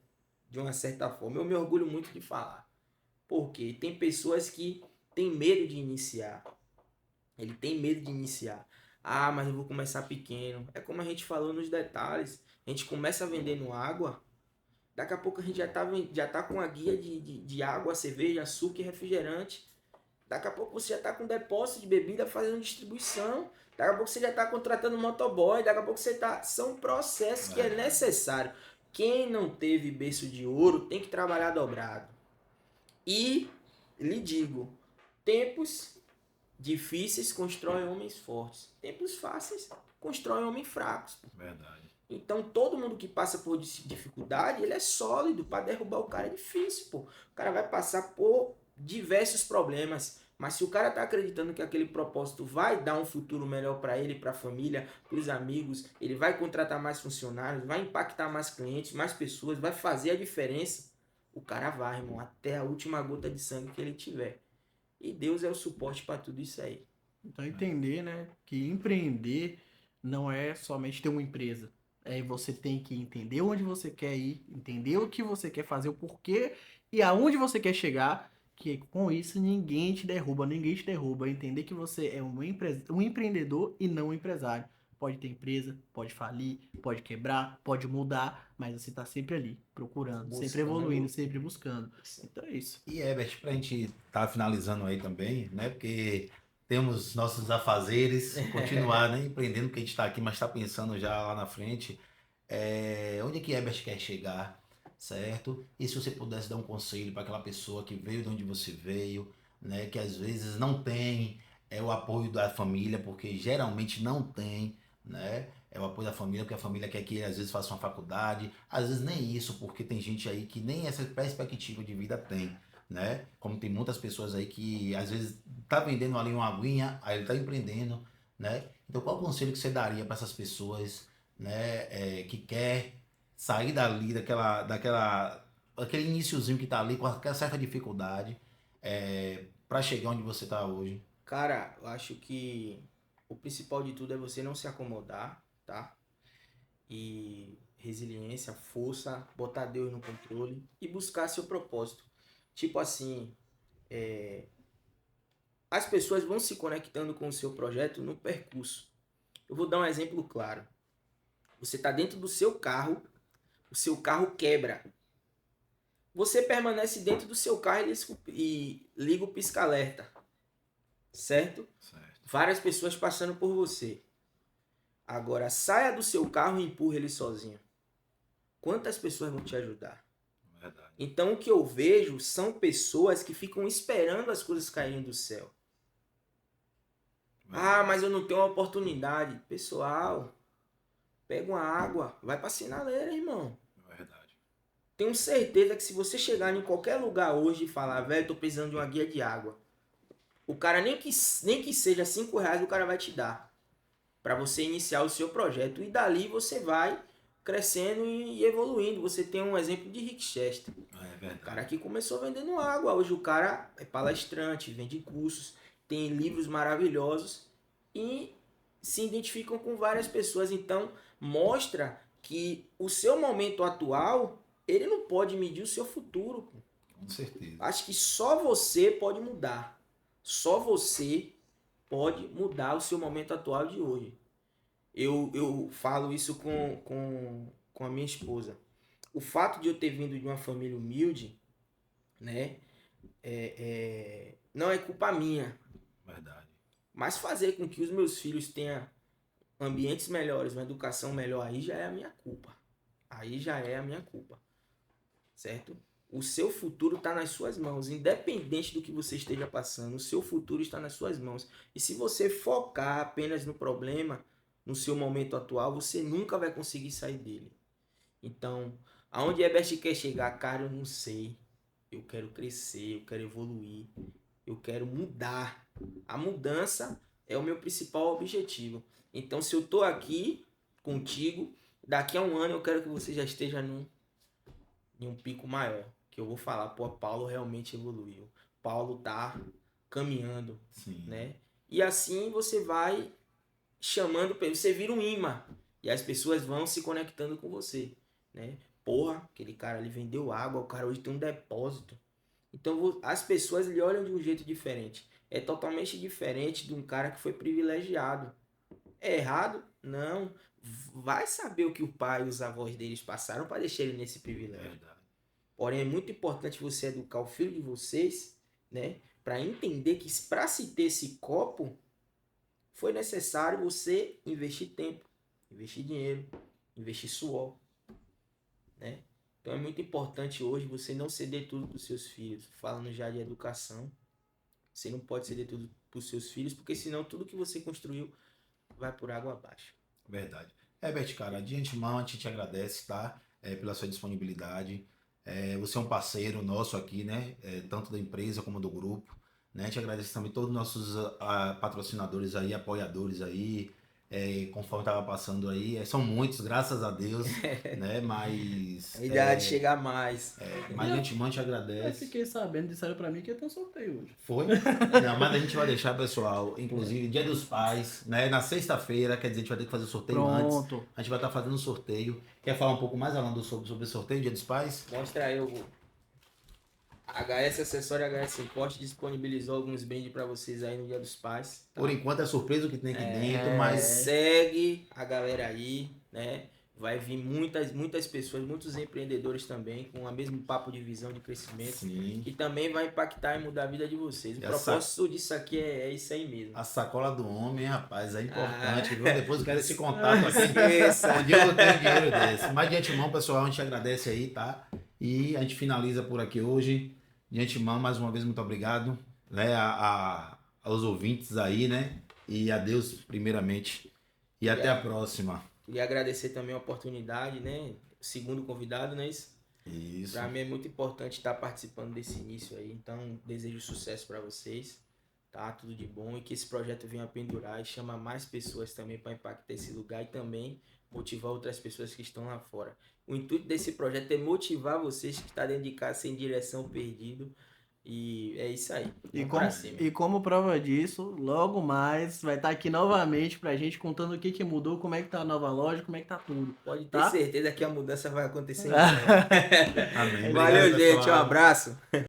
C: de uma certa forma, eu me orgulho muito de falar. Porque tem pessoas que têm medo de iniciar. Ele tem medo de iniciar. Ah, mas eu vou começar pequeno. É como a gente falou nos detalhes. A gente começa vendendo água. Daqui a pouco a gente já tá com a guia de água, cerveja, açúcar e refrigerante. Daqui a pouco você já tá com depósito de bebida fazendo distribuição. Daqui a pouco você já tá contratando motoboy. Daqui a pouco você tá... São processos que é necessário. Quem não teve berço de ouro tem que trabalhar dobrado. E lhe digo, tempos difíceis constroem homens fortes. Tempos fáceis constroem homens fracos.
B: Verdade.
C: Então, todo mundo que passa por dificuldade, ele é sólido. Para derrubar o cara é difícil, pô. O cara vai passar por diversos problemas. Mas se o cara tá acreditando que aquele propósito vai dar um futuro melhor para ele, para a família, para os amigos, ele vai contratar mais funcionários, vai impactar mais clientes, mais pessoas, vai fazer a diferença, o cara vai, irmão, até a última gota de sangue que ele tiver. E Deus é o suporte para tudo isso aí.
A: Então entender, né, que empreender não é somente ter uma empresa. Você tem que entender onde você quer ir, entender o que você quer fazer, o porquê e aonde você quer chegar, que com isso ninguém te derruba, ninguém te derruba. Entender que você é um empreendedor e não um empresário. Pode ter empresa, pode falir, pode quebrar, pode mudar, mas você tá sempre ali, procurando, sempre evoluindo, sempre buscando. Então é isso.
B: E Herbert, pra gente tá finalizando aí também, né? Porque temos nossos afazeres, continuar, né, empreendendo, porque a gente tá aqui, mas tá pensando já lá na frente, onde é que Herbert quer chegar, certo? E se você pudesse dar um conselho para aquela pessoa que veio de onde você veio, né, que às vezes não tem o apoio da família, porque geralmente não tem, né? É o apoio da família, porque a família quer que ele às vezes faça uma faculdade, às vezes nem isso, porque tem gente aí que nem essa perspectiva de vida tem, né? Como tem muitas pessoas aí que às vezes tá vendendo ali uma aguinha, aí ele tá empreendendo, né? Então qual o conselho que você daria para essas pessoas, né, que quer sair dali daquele iniciozinho que tá ali com aquela certa dificuldade, para chegar onde você tá hoje?
C: Cara, eu acho que o principal de tudo é você não se acomodar, tá? E resiliência, força, botar Deus no controle e buscar seu propósito. Tipo assim, as pessoas vão se conectando com o seu projeto no percurso. Eu vou dar um exemplo claro. Você está dentro do seu carro, o seu carro quebra. Você permanece dentro do seu carro e liga o pisca-alerta, certo?
B: Certo.
C: Várias pessoas passando por você. Agora, saia do seu carro e empurre ele sozinho. Quantas pessoas vão te ajudar?
B: Verdade.
C: Então, o que eu vejo são pessoas que ficam esperando as coisas caírem do céu. Ah, mas eu não tenho uma oportunidade. Pessoal, pega uma água, vai pra sinaleira, irmão.
B: Verdade.
C: Tenho certeza que se você chegar em qualquer lugar hoje e falar, velho, tô precisando de uma guia de água, o cara nem que seja R$ 5, o cara vai te dar. Para você iniciar o seu projeto. E dali você vai crescendo e evoluindo. Você tem um exemplo de Rick Chester.
B: É verdade.
C: O cara que começou vendendo água. Hoje o cara é palestrante, vende cursos, tem livros maravilhosos e se identificam com várias pessoas. Então, mostra que o seu momento atual, ele não pode medir o seu futuro.
B: Com certeza.
C: Acho que só você pode mudar. Só você pode mudar o seu momento atual de hoje. Eu falo isso com a minha esposa. O fato de eu ter vindo de uma família humilde, né, não é culpa minha.
B: Verdade.
C: Mas fazer com que os meus filhos tenham ambientes melhores, uma educação melhor, aí já é a minha culpa. Aí já é a minha culpa. Certo? O seu futuro está nas suas mãos, independente do que você esteja passando, o seu futuro está nas suas mãos. E se você focar apenas no problema, no seu momento atual, você nunca vai conseguir sair dele. Então, aonde Herbert quer chegar, cara, eu não sei. Eu quero crescer, eu quero evoluir, eu quero mudar. A mudança é o meu principal objetivo. Então, se eu tô aqui contigo, daqui a um ano eu quero que você já esteja em um pico maior. Que eu vou falar, pô, Paulo realmente evoluiu. Paulo tá caminhando,
B: Sim.
C: né? E assim você vai chamando, você vira um imã. E as pessoas vão se conectando com você, né? Porra, aquele cara ali vendeu água, o cara hoje tem um depósito. Então as pessoas lhe olham de um jeito diferente. É totalmente diferente de um cara que foi privilegiado. É errado? Não. Vai saber o que o pai e os avós deles passaram para deixar ele nesse privilégio.
B: Verdade.
C: Porém, é muito importante você educar o filho de vocês, né? Para entender que para se ter esse copo, foi necessário você investir tempo, investir dinheiro, investir suor, né? Então é muito importante hoje você não ceder tudo para os seus filhos. Falando já de educação, você não pode ceder tudo para os seus filhos, porque senão tudo que você construiu vai por água abaixo.
B: Verdade. Herbert, cara, de antemão a gente te agradece, tá? Pela sua disponibilidade. Você é um parceiro nosso aqui, né? Tanto da empresa como do grupo. Né? A gente agradece também todos os nossos patrocinadores aí, apoiadores aí, conforme estava passando aí. São muitos, graças a Deus, né? Mas.
C: A ideia é de chegar mais.
B: Mas de antemão a gente
A: Eu
B: agradece.
A: fiquei sabendo, disseram pra mim que ia ter um sorteio hoje.
B: Foi? Não, mas a gente vai deixar, pessoal, inclusive Dia dos Pais, né? Na sexta-feira, quer dizer, a gente vai ter que fazer o sorteio antes.
A: Pronto.
B: A gente vai estar fazendo o sorteio. Quer falar um pouco mais, Alan, sobre o sorteio, Dia dos Pais?
C: Mostra aí o HS Acessório HS Import disponibilizou alguns brindes pra vocês aí no Dia dos Pais. Tá?
B: Por enquanto é surpresa o que tem aqui dentro, mas
C: Segue a galera aí, né? Vai vir muitas pessoas, muitos empreendedores também, com o mesmo papo de visão de crescimento.
B: sim,
C: Que também vai impactar e mudar a vida de vocês. O
B: E
C: propósito disso aqui é isso aí mesmo.
B: a sacola do homem, rapaz, é importante, viu? Depois eu quero esse contato aqui.
C: Esqueça.
B: Um dia eu tenho dinheiro desse. Mas de antemão, pessoal, a gente agradece aí, tá? E a gente finaliza por aqui hoje. De antemão, mais uma vez, muito obrigado, né? Aos ouvintes aí, né? E a Deus, primeiramente. E até a próxima.
C: Queria agradecer também a oportunidade, né? O segundo convidado, né?
B: Isso.
C: Para mim é muito importante estar participando desse início aí. Então, desejo sucesso para vocês, tá? Tudo de bom e que esse projeto venha a pendurar e chama mais pessoas também para impactar esse lugar e também motivar outras pessoas que estão lá fora. O intuito desse projeto é motivar vocês que estão dentro de casa sem direção, perdido. E é isso aí. Vamos pra cima.
A: E como prova disso, logo mais vai estar aqui novamente pra gente contando o que mudou, como é que tá a nova loja, como é que tá tudo.
C: Pode ter
A: Tá?
C: certeza que a mudança vai acontecer em breve.
B: Amém.
C: Valeu,
B: Obrigado,
C: gente. Um
B: pessoal.
C: abraço.